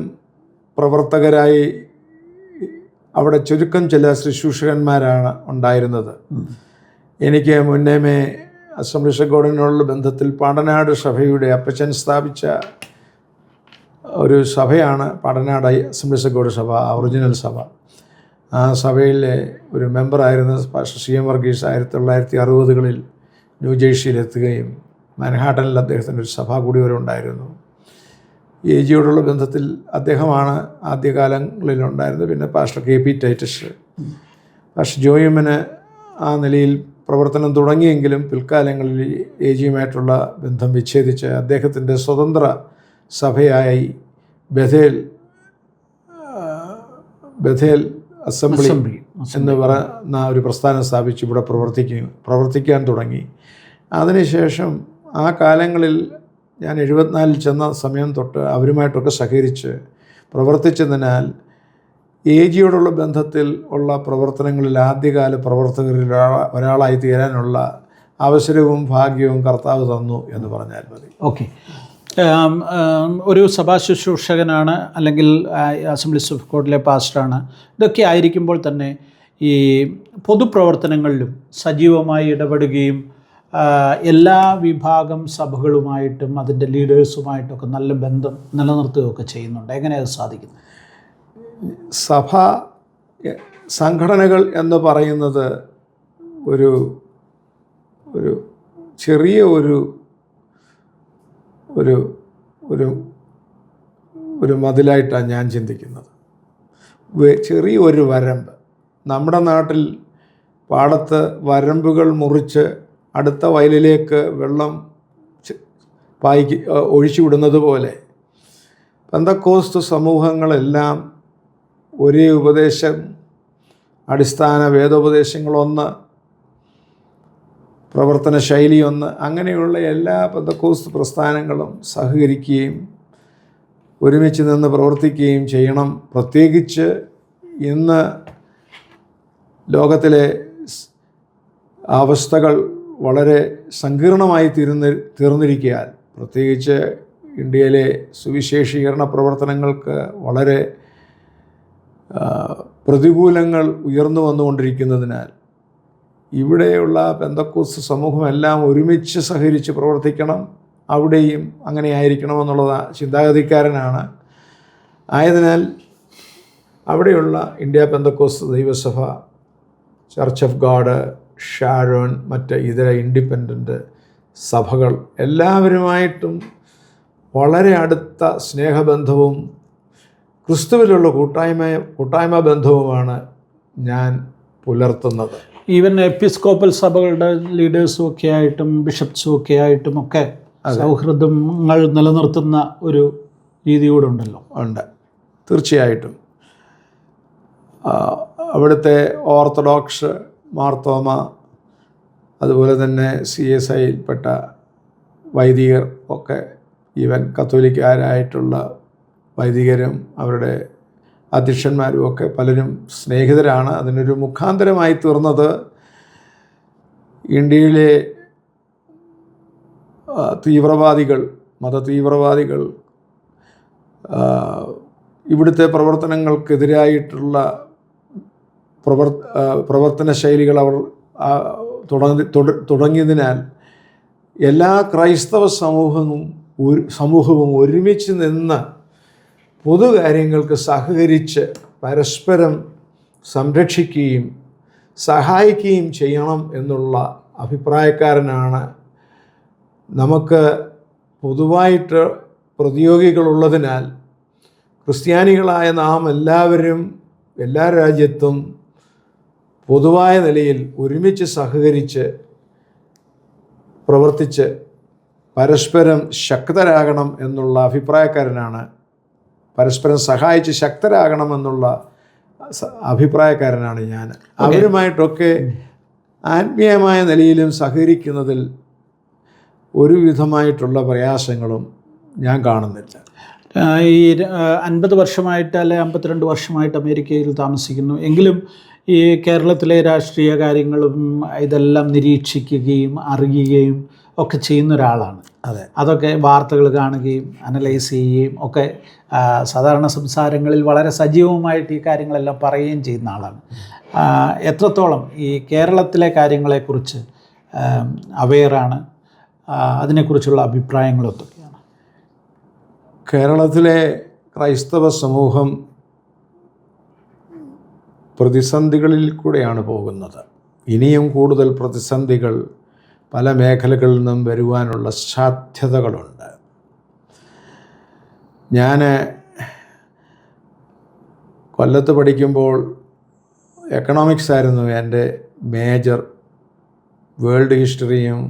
പ്രവർത്തകരായി അവിടെ ചുരുക്കം ചില ശുശ്രൂഷകന്മാരാണ് ഉണ്ടായിരുന്നത്. എനിക്ക് മുന്നേമേ അസംബ്ലീസ് ഓഫ് ഗോഡിനുള്ള ബന്ധത്തിൽ പാടനാട് സഭയുടെ അപ്പച്ചൻ സ്ഥാപിച്ച ഒരു സഭയാണ് പാടനാട് അസംബ്ലീസ് ഓഫ് ഗോഡ് സഭ, ഒറിജിനൽ സഭ. ആ സഭയിലെ ഒരു മെമ്പറായിരുന്ന പാസ്റ്റർ CM വർഗീസ് 1960കളിൽ ന്യൂജേഴ്സിയിലെത്തുകയും മാൻഹാട്ടനിൽ അദ്ദേഹത്തിൻ്റെ ഒരു സഭ കൂടി വരെ ഉണ്ടായിരുന്നു. AGയോടുള്ള ബന്ധത്തിൽ അദ്ദേഹമാണ് ആദ്യകാലങ്ങളിലുണ്ടായിരുന്നത്. പിന്നെ പാസ്റ്റർ KP ടൈറ്റസ്, പാസ്റ്റർ ജോയിമന് ആ നിലയിൽ പ്രവർത്തനം തുടങ്ങിയെങ്കിലും പിൽക്കാലങ്ങളിൽ AGയുമായിട്ടുള്ള ബന്ധം വിച്ഛേദിച്ച് അദ്ദേഹത്തിൻ്റെ സ്വതന്ത്ര സഭയായി ബഥേൽ അസംബ്ലി എന്ന് പറയുന്ന ഒരു പ്രസ്ഥാനം സ്ഥാപിച്ച് ഇവിടെ പ്രവർത്തിക്കാൻ തുടങ്ങി. അതിനുശേഷം ആ കാലങ്ങളിൽ ഞാൻ 74 ചെന്ന സമയം തൊട്ട് അവരുമായിട്ടൊക്കെ സഹകരിച്ച് പ്രവർത്തിച്ചതിനാൽ AGയോടുള്ള ബന്ധത്തിൽ ഉള്ള പ്രവർത്തനങ്ങളിൽ ആദ്യകാല പ്രവർത്തകരിൽ ഒരാളായി തീരാനുള്ള അവസരവും ഭാഗ്യവും കർത്താവ് തന്നു എന്ന് പറഞ്ഞാൽ മതി. ഓക്കെ, ഒരു സഭാ ശുശ്രൂഷകനാണ്, അല്ലെങ്കിൽ അസംബ്ലീസ് ഓഫ് ഗോഡിലെ പാസ്റ്ററാണ്. ഇതൊക്കെ ആയിരിക്കുമ്പോൾ തന്നെ ഈ പൊതുപ്രവർത്തനങ്ങളിലും സജീവമായി ഇടപെടുകയും എല്ലാ വിഭാഗം സഭകളുമായിട്ടും അതിൻ്റെ ലീഡേഴ്സുമായിട്ടൊക്കെ നല്ല ബന്ധം നിലനിർത്തുകയൊക്കെ ചെയ്യുന്നുണ്ട്. എങ്ങനെ അത് സാധിക്കുന്നു? സഭ സംഘടനകൾ എന്ന് പറയുന്നത് ഒരു ചെറിയ ഒരു മതിലായിട്ടാണ് ഞാൻ ചിന്തിക്കുന്നത്. ചെറിയൊരു വരമ്പ്. നമ്മുടെ നാട്ടിൽ പാടത്ത് വരമ്പുകൾ മുറിച്ച് അടുത്ത വയലിലേക്ക് വെള്ളം ഒഴിച്ചു വിടുന്നത് പോലെ പെന്തക്കോസ്ത് സമൂഹങ്ങളെല്ലാം ഒരേ ഉപദേശം, അടിസ്ഥാന വേദോപദേശങ്ങളൊന്ന്, പ്രവർത്തന ശൈലി ഒന്ന്, അങ്ങനെയുള്ള എല്ലാ പെന്തക്കോസ്ത് പ്രസ്ഥാനങ്ങളും സഹകരിക്കുകയും ഒരുമിച്ച് നിന്ന് പ്രവർത്തിക്കുകയും ചെയ്യണം. പ്രത്യേകിച്ച് ഇന്ന് ലോകത്തിലെ അവസ്ഥകൾ വളരെ സങ്കീർണമായി തീർന്നിരിക്കാൻ, പ്രത്യേകിച്ച് ഇന്ത്യയിലെ സുവിശേഷീകരണ പ്രവർത്തനങ്ങൾക്ക് വളരെ പ്രതികൂലങ്ങൾ ഉയർന്നു വന്നുകൊണ്ടിരിക്കുന്നതിനാൽ ഇവിടെയുള്ള പെന്തക്കോസ്ത് സമൂഹമെല്ലാം ഒരുമിച്ച് സഹകരിച്ച് പ്രവർത്തിക്കണം, അവിടെയും അങ്ങനെ ആയിരിക്കണമെന്നുള്ള ചിന്താഗതിക്കാരനാണ്. ആയതിനാൽ അവിടെയുള്ള ഇന്ത്യ പെന്തക്കോസ്ത് ദൈവസഭ, ചർച്ച് ഓഫ് ഗാഡ്, ഷാരോൺ, മറ്റ് ഇതര ഇൻഡിപെൻഡൻ്റ് സഭകൾ എല്ലാവരുമായിട്ടും വളരെ അടുത്ത സ്നേഹബന്ധവും ക്രിസ്തുവിലുള്ള കൂട്ടായ്മ ബന്ധവുമാണ് ഞാൻ പുലർത്തുന്നത്. ഈവൻ എപ്പിസ്കോപ്പൽ സഭകളുടെ ലീഡേഴ്സും ഒക്കെ ആയിട്ടും ബിഷപ്സും ഒക്കെ ആയിട്ടും ഒക്കെ സൗഹൃദങ്ങൾ നിലനിർത്തുന്ന ഒരു രീതി കൂടെ ഉണ്ടല്ലോ. ഉണ്ട്, തീർച്ചയായിട്ടും. അവിടുത്തെ ഓർത്തഡോക്സ്, മാർത്തോമ, അതുപോലെ തന്നെ CSIയിൽപ്പെട്ട വൈദികർ ഒക്കെ, ഈവൻ കത്തോലിക്കാരായിട്ടുള്ള വൈദികരും അവരുടെ അധ്യക്ഷന്മാരും ഒക്കെ പലരും സ്നേഹിതരാണ്. അതിനൊരു മുഖാന്തരമായി തീർന്നത് ഇന്ത്യയിലെ മതതീവ്രവാദികൾ ഇവിടുത്തെ പ്രവർത്തനങ്ങൾക്കെതിരായിട്ടുള്ള പ്രവർത്തന ശൈലികൾ അവർ തുടങ്ങിയതിനാൽ എല്ലാ ക്രൈസ്തവ സമൂഹവും ഒരുമിച്ച് നിന്ന് പൊതുകാര്യങ്ങൾക്ക് സഹകരിച്ച് പരസ്പരം സംരക്ഷിക്കുകയും സഹായിക്കുകയും ചെയ്യണം എന്നുള്ള അഭിപ്രായക്കാരനാണ്. നമുക്ക് പൊതുവായിട്ട് പ്രതിയോഗികളുള്ളതിനാൽ ക്രിസ്ത്യാനികളായ നാം എല്ലാവരും എല്ലാ രാജ്യത്തും പൊതുവായ നിലയിൽ ഒരുമിച്ച് സഹകരിച്ച് പ്രവർത്തിച്ച് പരസ്പരം ശക്തരാകണം എന്നുള്ള അഭിപ്രായക്കാരനാണ്. പരസ്പരം സഹായിച്ച് ശക്തരാകണമെന്നുള്ള അഭിപ്രായക്കാരനാണ് ഞാൻ. അവരുമായിട്ടൊക്കെ ആത്മീയമായ നിലയിലും സഹകരിക്കുന്നതിൽ ഒരുവിധമായിട്ടുള്ള പ്രയാസങ്ങളും ഞാൻ കാണുന്നില്ല. ഈ 50 വർഷമായിട്ട് അല്ലെ 52 വർഷമായിട്ട് അമേരിക്കയിൽ താമസിക്കുന്നു എങ്കിലും ഈ കേരളത്തിലെ രാഷ്ട്രീയ കാര്യങ്ങളും ഇതെല്ലാം നിരീക്ഷിക്കുകയും അറിയുകയും ഒക്കെ ചെയ്യുന്ന ഒരാളാണ്. അതെ, അതൊക്കെ വാർത്തകൾ കാണുകയും അനലൈസ് ചെയ്യുകയും ഒക്കെ സാധാരണ സംസാരങ്ങളിൽ വളരെ സജീവമായിട്ട് ഈ കാര്യങ്ങളെല്ലാം പറയുകയും ചെയ്യുന്ന ആളാണ്. എത്രത്തോളം ഈ കേരളത്തിലെ കാര്യങ്ങളെക്കുറിച്ച് അവെയറാണ്, അതിനെക്കുറിച്ചുള്ള അഭിപ്രായങ്ങൾ എന്തൊക്കെയാണ്? കേരളത്തിലെ ക്രൈസ്തവ സമൂഹം പ്രതിസന്ധികളിൽ കൂടെയാണ് പോകുന്നത്. ഇനിയും കൂടുതൽ പ്രതിസന്ധികൾ പല മേഖലകളിൽ നിന്നും വരുവാനുള്ള സാധ്യതകളുണ്ട്. ഞാൻ കൊല്ലത്ത് പഠിക്കുമ്പോൾ എക്കണോമിക്സ് ആയിരുന്നു എൻ്റെ മേജർ. വേൾഡ് ഹിസ്റ്ററിയും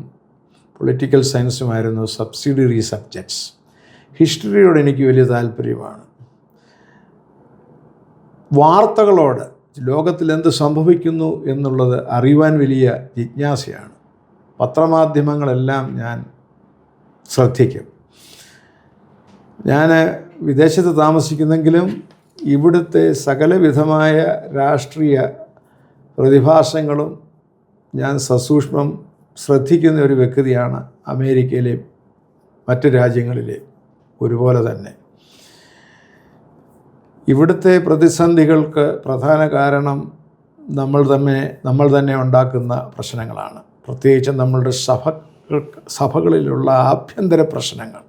പൊളിറ്റിക്കൽ സയൻസുമായിരുന്നു സബ്സിഡിയറി സബ്ജക്ട്സ്. ഹിസ്റ്ററിയോട് എനിക്ക് വലിയ താല്പര്യമാണ്. വാർത്തകളോട്, ലോകത്തിൽ എന്ത് സംഭവിക്കുന്നു എന്നുള്ളത് അറിയുവാൻ വലിയ ജിജ്ഞാസയാണ്. പത്രമാധ്യമങ്ങളെല്ലാം ഞാൻ ശ്രദ്ധിക്കും. ഞാൻ വിദേശത്ത് താമസിക്കുന്നെങ്കിലും ഇവിടുത്തെ സകലവിധമായ രാഷ്ട്രീയ പ്രതിഭാസങ്ങളും ഞാൻ സസൂക്ഷ്മം ശ്രദ്ധിക്കുന്ന ഒരു വ്യക്തിയാണ്. അമേരിക്കയിലെയും മറ്റ് രാജ്യങ്ങളിലെയും ഒരുപോലെ തന്നെ. ഇവിടുത്തെ പ്രതിസന്ധികൾക്ക് പ്രധാന കാരണം നമ്മൾ തന്നെ ഉണ്ടാക്കുന്ന പ്രശ്നങ്ങളാണ്. പ്രത്യേകിച്ച് നമ്മളുടെ സഭകളിലുള്ള ആഭ്യന്തര പ്രശ്നങ്ങൾ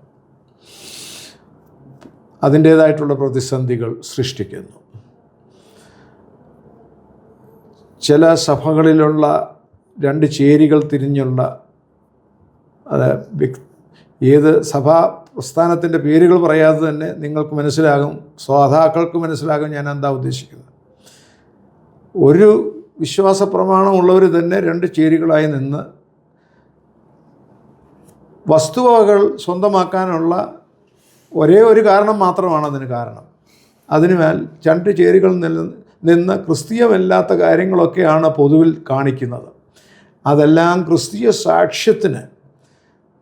അതിൻ്റേതായിട്ടുള്ള പ്രതിസന്ധികൾ സൃഷ്ടിക്കുന്നു. ചില സഭകളിലുള്ള രണ്ട് ചേരികൾ തിരിഞ്ഞുള്ള ഏത് സഭാ പ്രസ്ഥാനത്തിൻ്റെ പേരുകൾ പറയാതെ തന്നെ നിങ്ങൾക്ക് മനസ്സിലാകും, ശ്രോതാക്കൾക്ക് മനസ്സിലാകും ഞാൻ എന്താ ഉദ്ദേശിക്കുന്നത്. ഒരു വിശ്വാസ പ്രമാണമുള്ളവർ തന്നെ രണ്ട് ചേരികളായി നിന്ന് വസ്തുവകകൾ സ്വന്തമാക്കാനുള്ള ഒരേ ഒരു കാരണം മാത്രമാണ് അതിന് കാരണം. അതിനുമേൽ രണ്ട് ചേരികളിൽ നിന്ന് ക്രിസ്തീയമല്ലാത്ത കാര്യങ്ങളൊക്കെയാണ് പൊതുവിൽ കാണിക്കുന്നത്. അതെല്ലാം ക്രിസ്തീയ സാക്ഷ്യത്തിന്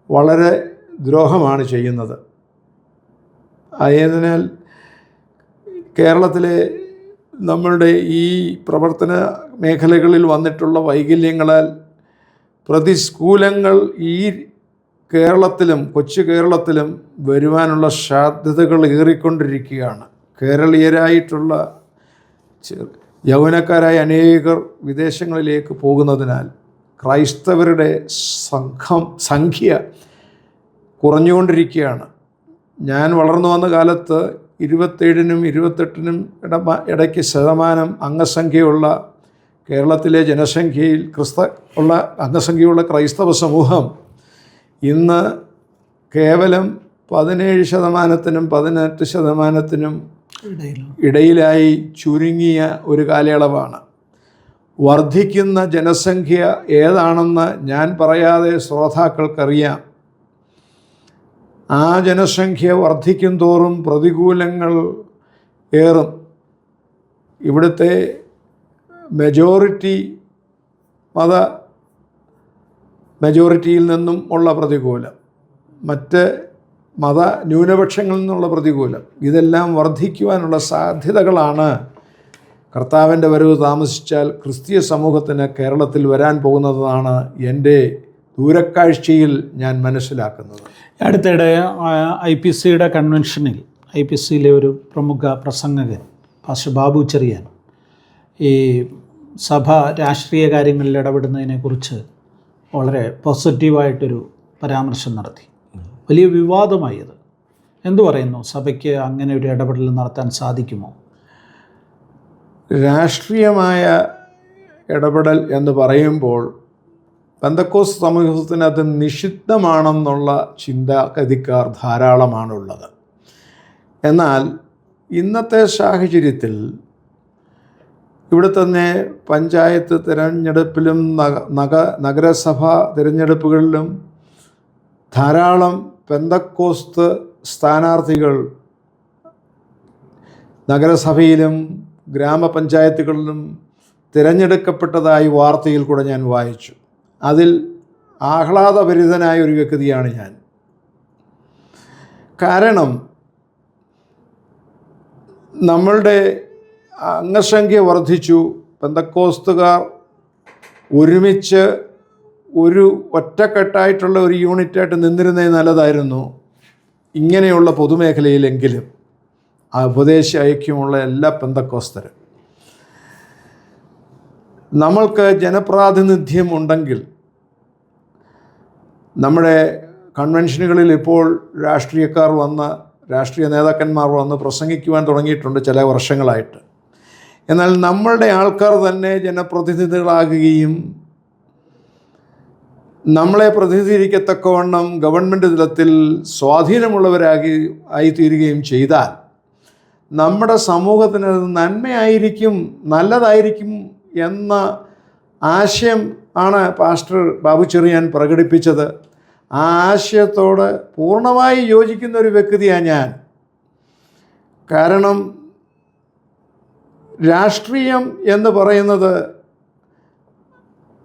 വളരെ ദ്രോഹമാണ് ചെയ്യുന്നത്. ആയതിനാൽ കേരളത്തിലെ നമ്മളുടെ ഈ പ്രവർത്തന മേഖലകളിൽ വന്നിട്ടുള്ള വൈകല്യങ്ങളാൽ പ്രതികൂലങ്ങൾ ഈ കേരളത്തിലും കൊച്ചു കേരളത്തിലും വരുവാനുള്ള സാധ്യതകൾ ഏറിക്കൊണ്ടിരിക്കുകയാണ്. കേരളീയരായിട്ടുള്ള യൗവനക്കാരായ അനേകർ വിദേശങ്ങളിലേക്ക് പോകുന്നതിനാൽ ക്രൈസ്തവരുടെ സംഖ്യ കുറഞ്ഞുകൊണ്ടിരിക്കുകയാണ്. ഞാൻ വളർന്നു വന്ന കാലത്ത് 27-നും 28-നും ഇടയ്ക്ക് ശതമാനം അംഗസംഖ്യയുള്ള കേരളത്തിലെ ജനസംഖ്യയിൽ അംഗസംഖ്യയുള്ള ക്രൈസ്തവ സമൂഹം ഇന്ന് കേവലം 17%-നും 18%-നും ഇടയിലായി ചുരുങ്ങിയ ഒരു കാലയളവാണ്. വർദ്ധിക്കുന്ന ജനസംഖ്യ ഏതാണെന്ന് ഞാൻ പറയാതെ ശ്രോതാക്കൾക്കറിയാം. ആ ജനസംഖ്യ വർദ്ധിക്കും തോറും പ്രതികൂലങ്ങൾ ഏറും. ഇവിടുത്തെ മെജോറിറ്റിയിൽ നിന്നും ഉള്ള പ്രതികൂലം, മറ്റ് മത ന്യൂനപക്ഷങ്ങളിൽ നിന്നുള്ള പ്രതികൂലം, ഇതെല്ലാം വർദ്ധിക്കുവാനുള്ള സാധ്യതകളാണ് കർത്താവിൻ്റെ വരവ് താമസിച്ചാൽ ക്രിസ്തീയ സമൂഹത്തിന് കേരളത്തിൽ വരാൻ പോകുന്നതാണ് എൻ്റെ ദൂരക്കാഴ്ചയിൽ ഞാൻ മനസ്സിലാക്കുന്നത്. അടുത്തിടെ IPCയുടെ കൺവെൻഷനിൽ IPCയിലെ ഒരു പ്രമുഖ പ്രസംഗകൻ പാസ്റ്റർ ബാബു ചെറിയാൻ ഈ സഭ രാഷ്ട്രീയ കാര്യങ്ങളിൽ ഇടപെടുന്നതിനെക്കുറിച്ച് വളരെ പോസിറ്റീവായിട്ടൊരു പരാമർശം നടത്തി. വലിയ വിവാദമായി അത്. എന്തു പറയുന്നു? സഭയ്ക്ക് അങ്ങനെ ഒരു ഇടപെടൽ നടത്താൻ സാധിക്കുമോ? രാഷ്ട്രീയമായ ഇടപെടൽ എന്ന് പറയുമ്പോൾ പെന്തക്കോസ്ത് സമൂഹത്തിന് അത് നിഷിദ്ധമാണെന്നുള്ള ചിന്താഗതിക്കാർ ധാരാളമാണുള്ളത്. എന്നാൽ ഇന്നത്തെ സാഹചര്യത്തിൽ ഇവിടെ തന്നെ പഞ്ചായത്ത് തിരഞ്ഞെടുപ്പിലും നഗരസഭ തിരഞ്ഞെടുപ്പുകളിലും ധാരാളം പെന്തക്കോസ്ത് സ്ഥാനാർത്ഥികൾ നഗരസഭയിലും ഗ്രാമപഞ്ചായത്തുകളിലും തിരഞ്ഞെടുക്കപ്പെട്ടതായി വാർത്തയിൽ കൂടെ ഞാൻ വായിച്ചു. അതിൽ ആഹ്ലാദഭരിതനായ ഒരു വ്യക്തിയാണ് ഞാൻ. കാരണം നമ്മളുടെ അംഗസംഖ്യ വർദ്ധിച്ചു. പെന്തക്കോസ്തുകാർ ഒരുമിച്ച് ഒരു ഒറ്റക്കെട്ടായിട്ടുള്ള ഒരു യൂണിറ്റായിട്ട് നിന്നിരുന്നത് നല്ലതായിരുന്നു. ഇങ്ങനെയുള്ള പൊതുമേഖലയിലെങ്കിലും ആ ഉപദേശ ഐക്യമുള്ള എല്ലാ പെന്തക്കോസ്തരും നമ്മൾക്ക് ജനപ്രാതിനിധ്യം ഉണ്ടെങ്കിൽ നമ്മുടെ കൺവെൻഷനുകളിൽ ഇപ്പോൾ രാഷ്ട്രീയ നേതാക്കന്മാർ വന്ന് പ്രസംഗിക്കുവാൻ തുടങ്ങിയിട്ടുണ്ട് ചില വർഷങ്ങളായിട്ട്. എന്നാൽ നമ്മളുടെ ആൾക്കാർ തന്നെ ജനപ്രതിനിധികളാകുകയും നമ്മളെ പ്രതിനിധീകരിക്കത്തക്കവണ്ണം ഗവൺമെൻറ് തലത്തിൽ സ്വാധീനമുള്ളവരായിത്തീരുകയും ചെയ്താൽ നമ്മുടെ സമൂഹത്തിന് നന്മയായിരിക്കും, നല്ലതായിരിക്കും എന്ന ആശയം ആണ് പാസ്റ്റർ ബാബു ചെറിയാൻ പ്രകടിപ്പിച്ചത്. ആ ആശയത്തോട് പൂർണ്ണമായി യോജിക്കുന്ന ഒരു വ്യക്തിയാണ് ഞാൻ. കാരണം രാഷ്ട്രീയം എന്ന് പറയുന്നത്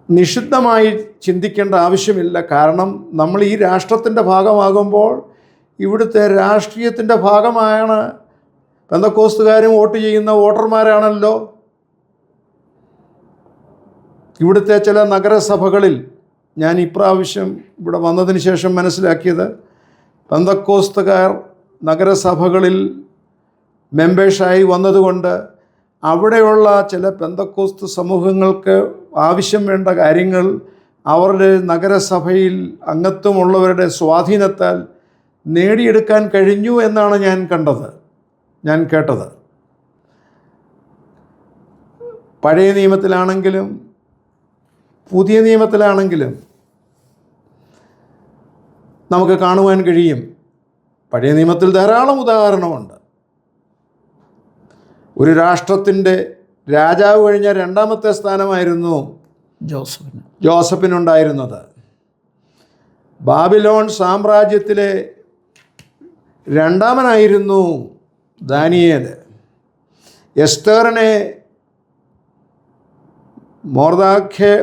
നിഷിദ്ധമായി ചിന്തിക്കേണ്ട ആവശ്യമില്ല. കാരണം നമ്മൾ ഈ രാഷ്ട്രത്തിൻ്റെ ഭാഗമാകുമ്പോൾ ഇവിടുത്തെ രാഷ്ട്രീയത്തിൻ്റെ ഭാഗമാണ്. പെന്തക്കോസ്തുകാരും വോട്ട് ചെയ്യുന്ന വോട്ടർമാരാണല്ലോ. ഇവിടുത്തെ ചില നഗരസഭകളിൽ ഞാൻ ഇപ്രാവശ്യം ഇവിടെ വന്നതിന് ശേഷം മനസ്സിലാക്കിയത്, പെന്തക്കോസ്തുകാർ നഗരസഭകളിൽ മെമ്പേഴ്സായി വന്നതുകൊണ്ട് അവിടെയുള്ള ചില പെന്തക്കോസ്ത് സമൂഹങ്ങൾക്ക് ആവശ്യം വേണ്ട കാര്യങ്ങൾ അവരുടെ നഗരസഭയിൽ അംഗത്വമുള്ളവരുടെ സ്വാധീനത്താൽ നേടിയെടുക്കാൻ കഴിഞ്ഞു എന്നാണ് ഞാൻ കേട്ടത്. പഴയ നിയമത്തിലാണെങ്കിലും പുതിയ നിയമത്തിലാണെങ്കിലും നമുക്ക് കാണുവാൻ കഴിയും. പഴയ നിയമത്തിൽ ധാരാളം ഉദാഹരണമുണ്ട്. ഒരു രാഷ്ട്രത്തിൻ്റെ രാജാവ് കഴിഞ്ഞ രണ്ടാമത്തെ സ്ഥാനമായിരുന്നു ജോസഫിനുണ്ടായിരുന്നത്. ബാബിലോൺ സാമ്രാജ്യത്തിലെ രണ്ടാമനായിരുന്നു ദാനിയേൽ. എസ്തേറിനെ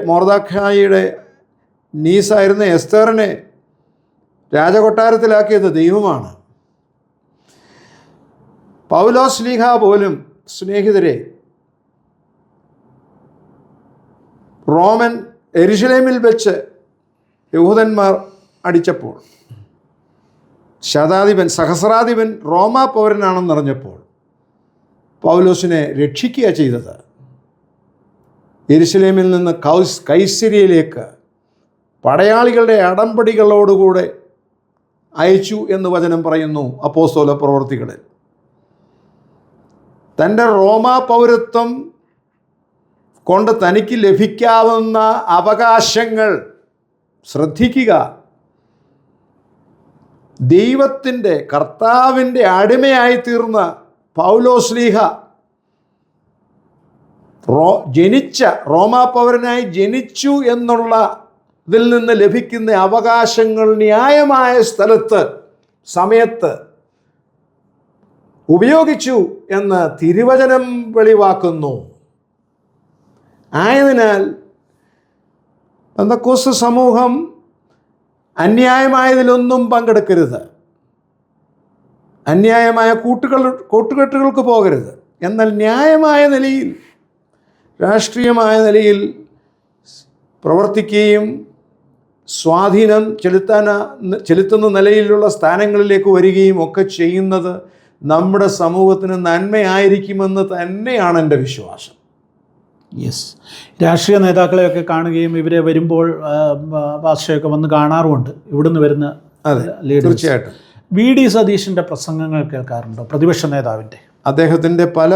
മൊർദെഖായിയുടെ നീസായിരുന്ന എസ്തേറിനെ രാജകൊട്ടാരത്തിലാക്കിയത് ദൈവമാണ്. പൗലോസ് ശ്ലീഹ പോലും, സ്നേഹിതരെ, റോമൻ യെരുശലേമിൽ വെച്ച് യഹൂദന്മാർ അടിച്ചപ്പോൾ സഹസ്രാധിപൻ റോമാ പൗരനാണെന്നറിഞ്ഞപ്പോൾ പൗലോസിനെ രക്ഷിക്കുക ചെയ്തത്. യെരുശലേമിൽ നിന്ന് കൈസരിയയിലേക്ക് പടയാളികളുടെ അടമ്പടികളോടുകൂടെ അയച്ചു എന്ന് വചനം പറയുന്നു അപ്പോസ്തല പ്രവൃത്തികളിൽ. തൻ്റെ റോമാ പൗരത്വം കൊണ്ട് തനിക്ക് ലഭിക്കാവുന്ന അവകാശങ്ങൾ ശ്രദ്ധിക്കുക. ദൈവത്തിൻ്റെ കർത്താവിൻ്റെ അടിമയായി തീർന്ന പൗലോസ്ലീഹ ജനിച്ച റോമാ പൗരനായി ജനിച്ചു എന്നുള്ള ഇതിൽ നിന്ന് ലഭിക്കുന്ന അവകാശങ്ങൾ ന്യായമായ സ്ഥലത്ത് സമയത്ത് ഉപയോഗിച്ചു എന്ന് തിരുവചനം വെളിവാക്കുന്നു. ആയതിനാൽ പെന്തക്കോസ്ത് സമൂഹം അന്യായമായതിലൊന്നും പങ്കെടുക്കരുത്, അന്യായമായ കൂട്ടുകെട്ടുകൾക്ക് പോകരുത്. എന്നാൽ ന്യായമായ നിലയിൽ, രാഷ്ട്രീയമായ നിലയിൽ പ്രവർത്തിക്കുകയും സ്വാധീനം ചെലുത്തുന്ന നിലയിലുള്ള സ്ഥാനങ്ങളിലേക്ക് വരികയും ഒക്കെ ചെയ്യുന്നത് നമ്മുടെ സമൂഹത്തിന് നന്മയായിരിക്കുമെന്ന് തന്നെയാണ് എൻ്റെ വിശ്വാസം. യെസ്, രാഷ്ട്രീയ നേതാക്കളെയൊക്കെ കാണുകയും ഇവരെ വരുമ്പോൾ ഭാഷയൊക്കെ വന്ന് കാണാറുമുണ്ട്, ഇവിടുന്ന് വരുന്ന. അതെ, തീർച്ചയായിട്ടും. വി.ഡി. സതീശൻ്റെ പ്രസംഗങ്ങൾ കേൾക്കാറുണ്ടോ? പ്രതിപക്ഷ നേതാവിൻ്റെ അദ്ദേഹത്തിൻ്റെ പല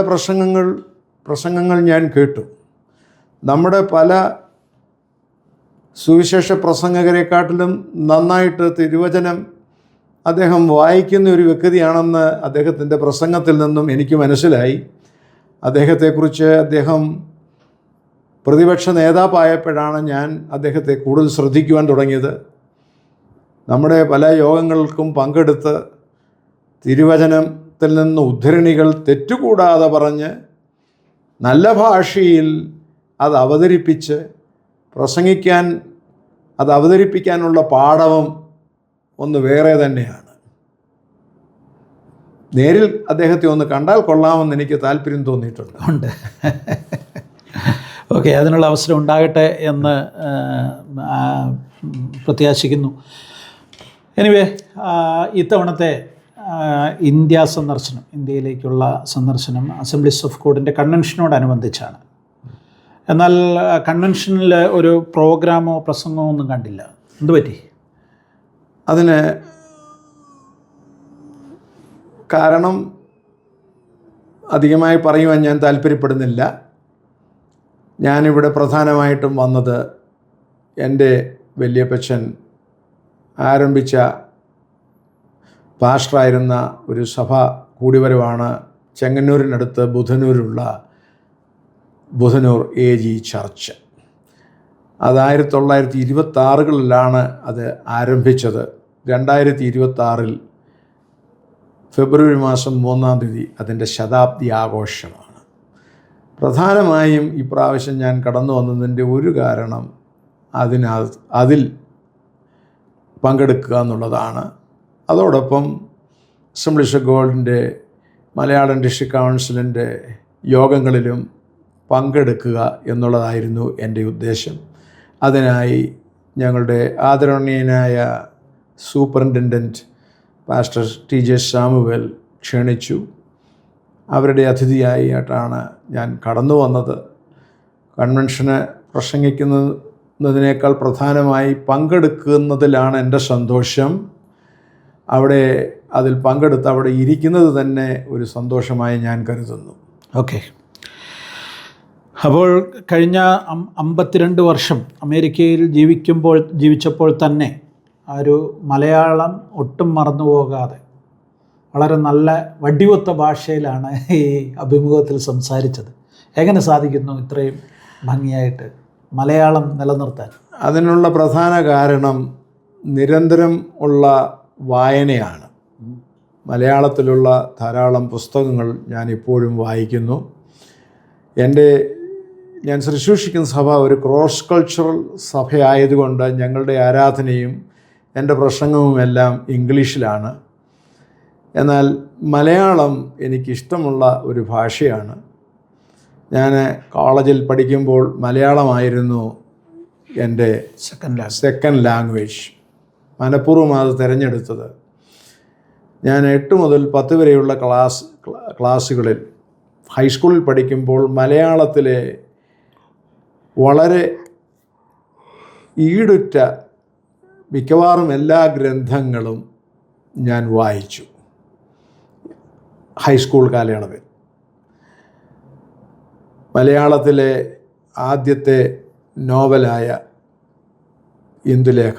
പ്രസംഗങ്ങൾ ഞാൻ കേട്ടു. നമ്മുടെ പല സുവിശേഷ പ്രസംഗകരെക്കാട്ടിലും നന്നായിട്ട് തിരുവചനം അദ്ദേഹം വായിക്കുന്ന ഒരു വ്യക്തിയാണെന്ന് അദ്ദേഹത്തിൻ്റെ പ്രസംഗത്തിൽ നിന്നും എനിക്ക് മനസ്സിലായി. അദ്ദേഹത്തെക്കുറിച്ച് അദ്ദേഹം പ്രതിപക്ഷ നേതാവായപ്പോഴാണ് ഞാൻ അദ്ദേഹത്തെ കൂടുതൽ ശ്രദ്ധിക്കുവാൻ തുടങ്ങിയത്. നമ്മുടെ പല യോഗങ്ങൾക്കും പങ്കെടുത്ത് തിരുവചനത്തിൽ നിന്ന് ഉദ്ധരണികൾ തെറ്റുകൂടാതെ പറഞ്ഞ് നല്ല ഭാഷയിൽ അത് അവതരിപ്പിച്ച് അവതരിപ്പിക്കാനുള്ള പാഠവും ഒന്ന് വേറെ തന്നെയാണ്. നേരിൽ അദ്ദേഹത്തെ ഒന്ന് കണ്ടാൽ കൊള്ളാമെന്ന് എനിക്ക് താല്പര്യം തോന്നിയിട്ടുണ്ട്. ഓക്കെ, അതിനുള്ള അവസരം ഉണ്ടാകട്ടെ എന്ന് പ്രത്യാശിക്കുന്നു. എനിവേ, ഇത്തവണത്തെ ഇന്ത്യയിലേക്കുള്ള സന്ദർശനം അസംബ്ലീസ് ഓഫ് ഗോഡിൻ്റെ കൺവെൻഷനോടനുബന്ധിച്ചാണ്. എന്നാൽ കൺവെൻഷനിൽ ഒരു പ്രോഗ്രാമോ പ്രസംഗമോ ഒന്നും കണ്ടില്ല. എന്തുപറ്റി? അതിന് കാരണം അധികമായി പറയുവാൻ ഞാൻ താല്പര്യപ്പെടുന്നില്ല. ഞാനിവിടെ പ്രധാനമായിട്ടും വന്നത് എൻ്റെ വല്യപ്പച്ചൻ ആരംഭിച്ച പാസ്റ്ററായിരുന്ന ഒരു സഭ കൂടിവരവാണ് ചെങ്ങന്നൂരിനടുത്ത് ബുധനൂർ AG ചർച്ച്. അത് 1926 അത് ആരംഭിച്ചത്. 2026 ഫെബ്രുവരി മാസം 3 അതിൻ്റെ ശതാബ്ദി ആഘോഷമാണ്. പ്രധാനമായും ഇപ്രാവശ്യം ഞാൻ കടന്നു വന്നതിൻ്റെ ഒരു കാരണം അതിൽ പങ്കെടുക്കുക എന്നുള്ളതാണ്. അതോടൊപ്പം അസംബ്ലീസ് ഓഫ് ഗോഡിൻ്റെ മലയാളം ഡിസ്ട്രിക്ട് കൗൺസിലിൻ്റെ യോഗങ്ങളിലും പങ്കെടുക്കുക എന്നുള്ളതായിരുന്നു എൻ്റെ ഉദ്ദേശം. അതിനായി ഞങ്ങളുടെ ആദരണീയനായ സൂപ്രണ്ടൻറ്റൻറ്റ് പാസ്റ്റർ TJ സാമുവൽ ക്ഷണിച്ചു. അവരുടെ അതിഥിയായിട്ടാണ് ഞാൻ കടന്നു വന്നത്. കൺവെൻഷന് പ്രസംഗിക്കുന്നതിനേക്കാൾ പ്രധാനമായി പങ്കെടുക്കുന്നതിലാണ് എൻ്റെ സന്തോഷം. അതിൽ പങ്കെടുത്ത് അവിടെ ഇരിക്കുന്നത് തന്നെ ഒരു സന്തോഷമായി ഞാൻ കരുതുന്നു. ഓക്കെ, അപ്പോൾ കഴിഞ്ഞ 52 വർഷം അമേരിക്കയിൽ ജീവിച്ചപ്പോൾ തന്നെ ആ ഒരു മലയാളം ഒട്ടും മറന്നു പോകാതെ വളരെ നല്ല വടിവൊത്ത ഭാഷയിലാണ് ഈ അഭിമുഖത്തിൽ സംസാരിച്ചത്. എങ്ങനെ സാധിക്കുന്നു ഇത്രയും ഭംഗിയായിട്ട് മലയാളം നിലനിർത്താൻ? അതിനുള്ള പ്രധാന കാരണം നിരന്തരം ഉള്ള വായനയാണ്. മലയാളത്തിലുള്ള ധാരാളം പുസ്തകങ്ങൾ ഞാൻ ഇപ്പോഴും വായിക്കുന്നു. ഞാൻ ശുശ്രൂഷിക്കുന്ന സഭ ഒരു ക്രോസ് കൾച്ചറൽ സഭയായതുകൊണ്ട് ഞങ്ങളുടെ ആരാധനയും എൻ്റെ പ്രസംഗവുമെല്ലാം ഇംഗ്ലീഷിലാണ്. എന്നാൽ മലയാളം എനിക്കിഷ്ടമുള്ള ഒരു ഭാഷയാണ്. ഞാൻ കോളേജിൽ പഠിക്കുമ്പോൾ മലയാളമായിരുന്നു എൻ്റെ സെക്കൻഡ് ലാംഗ്വേജ്. മനഃപൂർവ്വം അത് തിരഞ്ഞെടുത്തത്. ഞാൻ 8 മുതൽ 10 വരെയുള്ള ക്ലാസ്സുകളിൽ ഹൈസ്കൂളിൽ പഠിക്കുമ്പോൾ മലയാളത്തിലെ വളരെ ഈടുറ്റ മിക്കവാറും എല്ലാ ഗ്രന്ഥങ്ങളും ഞാൻ വായിച്ചു ഹൈസ്കൂൾ കാലയളവിൽ. മലയാളത്തിലെ ആദ്യത്തെ നോവലായ ഇന്ദുലേഖ,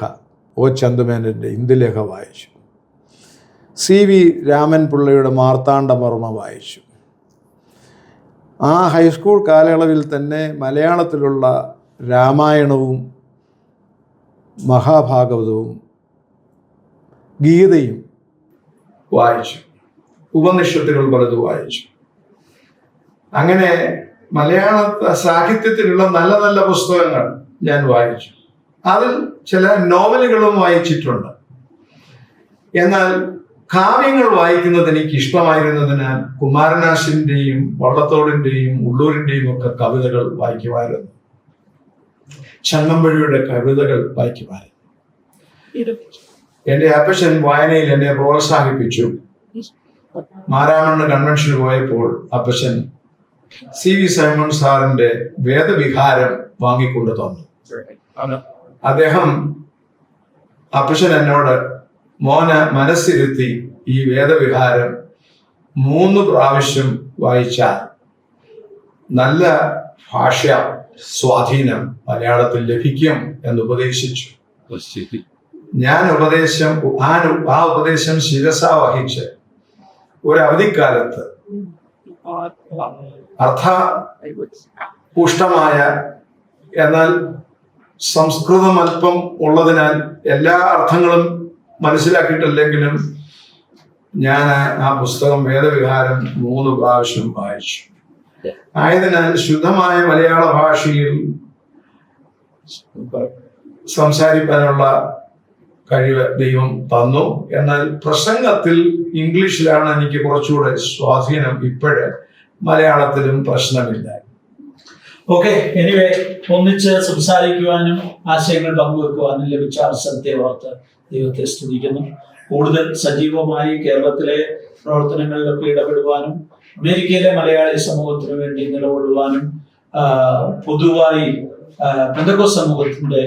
ഒ ചന്തുമേനൻ്റെ ഇന്ദുലേഖ വായിച്ചു. CV രാമൻ പിള്ളയുടെ മാർത്താണ്ഡവർമ്മ വായിച്ചു. ആ ഹൈസ്കൂൾ കാലയളവിൽ തന്നെ മലയാളത്തിലുള്ള രാമായണവും മഹാഭാഗവതവും ഗീതയും വായിച്ചു. ഉപനിഷത്തുകൾ പലത് വായിച്ചു. അങ്ങനെ മലയാള സാഹിത്യത്തിലുള്ള നല്ല നല്ല പുസ്തകങ്ങൾ ഞാൻ വായിച്ചു. അതിൽ ചില നോവലുകളും വായിച്ചിട്ടുണ്ട്. എന്നാൽ കാവ്യങ്ങൾ വായിക്കുന്നത് എനിക്ക് ഇഷ്ടമായിരുന്നതിനാൽ കുമാരനാശിൻ്റെയും വള്ളത്തോളിൻ്റെയും ഉള്ളൂരിൻ്റെയും ഒക്കെ കവിതകൾ വായിക്കുമായിരുന്നു. ചങ്ങമ്പുഴയുടെ കവിതകൾ വായിക്കുമായിരുന്നു. എൻ്റെ അപ്പച്ചൻ വായനയിൽ എന്നെ പ്രോത്സാഹിപ്പിച്ചു. മാരാമണ്ണ് കൺവെൻഷന് പോയപ്പോൾ അപ്പച്ചൻ CV സൈമൺ സാറിന്റെ വേദവിഹാരം വാങ്ങിക്കൊണ്ട് തന്നു. അദ്ദേഹം അപ്പച്ചൻ എന്നോട്, മോനെ മനസ്സിരുത്തി ഈ വേദവിഹാരം 3 പ്രാവശ്യം വായിച്ചാൽ നല്ല ഭാഷ സ്വാധീനം മലയാളത്തിൽ ലഭിക്കും എന്ന് ഉപദേശിച്ചു. ഞാൻ ആ ഉപദേശം ശിരസ വഹിച്ച് ഒരു അവധിക്കാലത്ത് അർത്ഥപുഷ്ടമായ, എന്നാൽ സംസ്കൃതം അല്പം ഉള്ളതിനാൽ എല്ലാ അർത്ഥങ്ങളും മനസ്സിലാക്കിയിട്ടില്ലെങ്കിലും ഞാൻ ആ പുസ്തകം വേദവിഹാരം 3 പ്രാവശ്യം വായിച്ചു. ആയതിനാൽ ശുദ്ധമായ മലയാള ഭാഷയിൽ സംസാരിക്കാനുള്ള കഴിവ് ദൈവം തന്നു. എന്നാൽ പ്രസംഗത്തിൽ ഇംഗ്ലീഷിലാണ് എനിക്ക് കുറച്ചുകൂടെ സ്വാധീനം. ഇപ്പോഴ് മലയാളത്തിലും പ്രശ്നമില്ല. ഓക്കെ, എനിവേ, ഒന്നിച്ച് സംസാരിക്കുവാനും ആശയങ്ങൾ പങ്കുവെക്കുവാനും ലഭിച്ച അവസരത്തെ ഓർത്ത് ദൈവത്തെ സ്തുതിക്കുന്നു. കൂടുതൽ സജീവമായി കേരളത്തിലെ പ്രവർത്തനങ്ങളിലൊക്കെ ഇടപെടുവാനും അമേരിക്കയിലെ മലയാളി സമൂഹത്തിന് വേണ്ടി നിലകൊള്ളുവാനും പൊതുവായി പെന്തക്കോസ്ത് സമൂഹത്തിന്റെ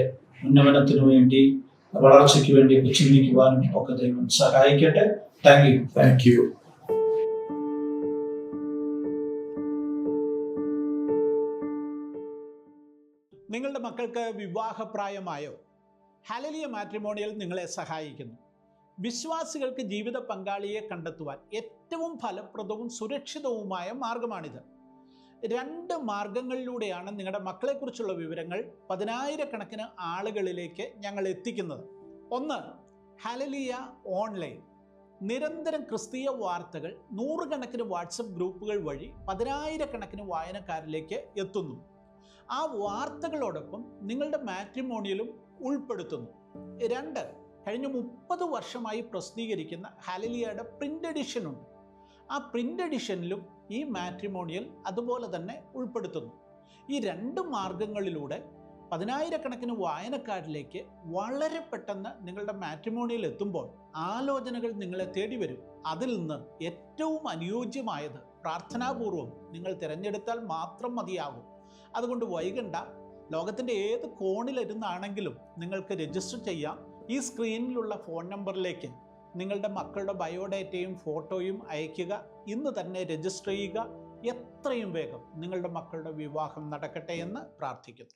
ഉന്നമനത്തിനു വേണ്ടി, വളർച്ചയ്ക്ക് വേണ്ടി ചിന്തിക്കുവാനും ഒക്കെ ദൈവം സഹായിക്കട്ടെ. Thank you. നിങ്ങളുടെ മക്കൾക്ക് വിവാഹപ്രായമായോ? ഹല്ലേലൂയ മാട്രിമോണിയൽ നിങ്ങളെ സഹായിക്കുന്നു. വിശ്വാസികൾക്ക് ജീവിത പങ്കാളിയെ കണ്ടെത്തുവാൻ ഏറ്റവും ഫലപ്രദവും സുരക്ഷിതവുമായ മാർഗമാണിത്. 2 മാർഗങ്ങളിലൂടെയാണ് നിങ്ങളുടെ മക്കളെക്കുറിച്ചുള്ള വിവരങ്ങൾ 10,000-കണക്കിന് ആളുകളിലേക്ക് ഞങ്ങൾ എത്തിക്കുന്നത്. ഒന്ന്, ഹല്ലേലൂയ ഓൺലൈൻ. നിരന്തരം ക്രിസ്തീയ വാർത്തകൾ 100-കണക്കിന് വാട്സപ്പ് ഗ്രൂപ്പുകൾ വഴി 10,000-കണക്കിന് വായനക്കാരിലേക്ക് എത്തുന്നു. ആ വാർത്തകളോടൊപ്പം നിങ്ങളുടെ മാട്രിമോണിയലും ഉൾപ്പെടുത്തുന്നു. 2, കഴിഞ്ഞ 30 വർഷമായി പ്രസിദ്ധീകരിക്കുന്ന ഹല്ലേലൂയയുടെ പ്രിന്റ് എഡിഷൻ ഉണ്ട്. ആ പ്രിന്റ് എഡിഷനിലും ഈ മാട്രിമോണിയൽ അതുപോലെ തന്നെ ഉൾപ്പെടുത്തുന്നു. ഈ 2 മാർഗങ്ങളിലൂടെ 10,000-കണക്കിന് വായനക്കാരിലേക്ക് വളരെ പെട്ടെന്ന് നിങ്ങളുടെ മാട്രിമോണിയൽ എത്തുമ്പോൾ ആലോചനകൾ നിങ്ങളെ തേടി വരും. അതിൽ നിന്ന് ഏറ്റവും അനുയോജ്യമായത് പ്രാർത്ഥനാപൂർവം നിങ്ങൾ തിരഞ്ഞെടുത്താൽ മാത്രം മതിയാകും. അതുകൊണ്ട് വൈകണ്ട. ലോകത്തിൻ്റെ ഏത് കോണിലിരുന്നാണെങ്കിലും നിങ്ങൾക്ക് രജിസ്റ്റർ ചെയ്യാം. ഈ സ്ക്രീനിലുള്ള ഫോൺ നമ്പറിലേക്ക് നിങ്ങളുടെ മക്കളുടെ ബയോഡേറ്റയും ഫോട്ടോയും അയയ്ക്കുക. ഇന്ന് തന്നെ രജിസ്റ്റർ ചെയ്യുക. എത്രയും വേഗം നിങ്ങളുടെ മക്കളുടെ വിവാഹം നടക്കട്ടെ എന്ന് പ്രാർത്ഥിക്കുന്നു.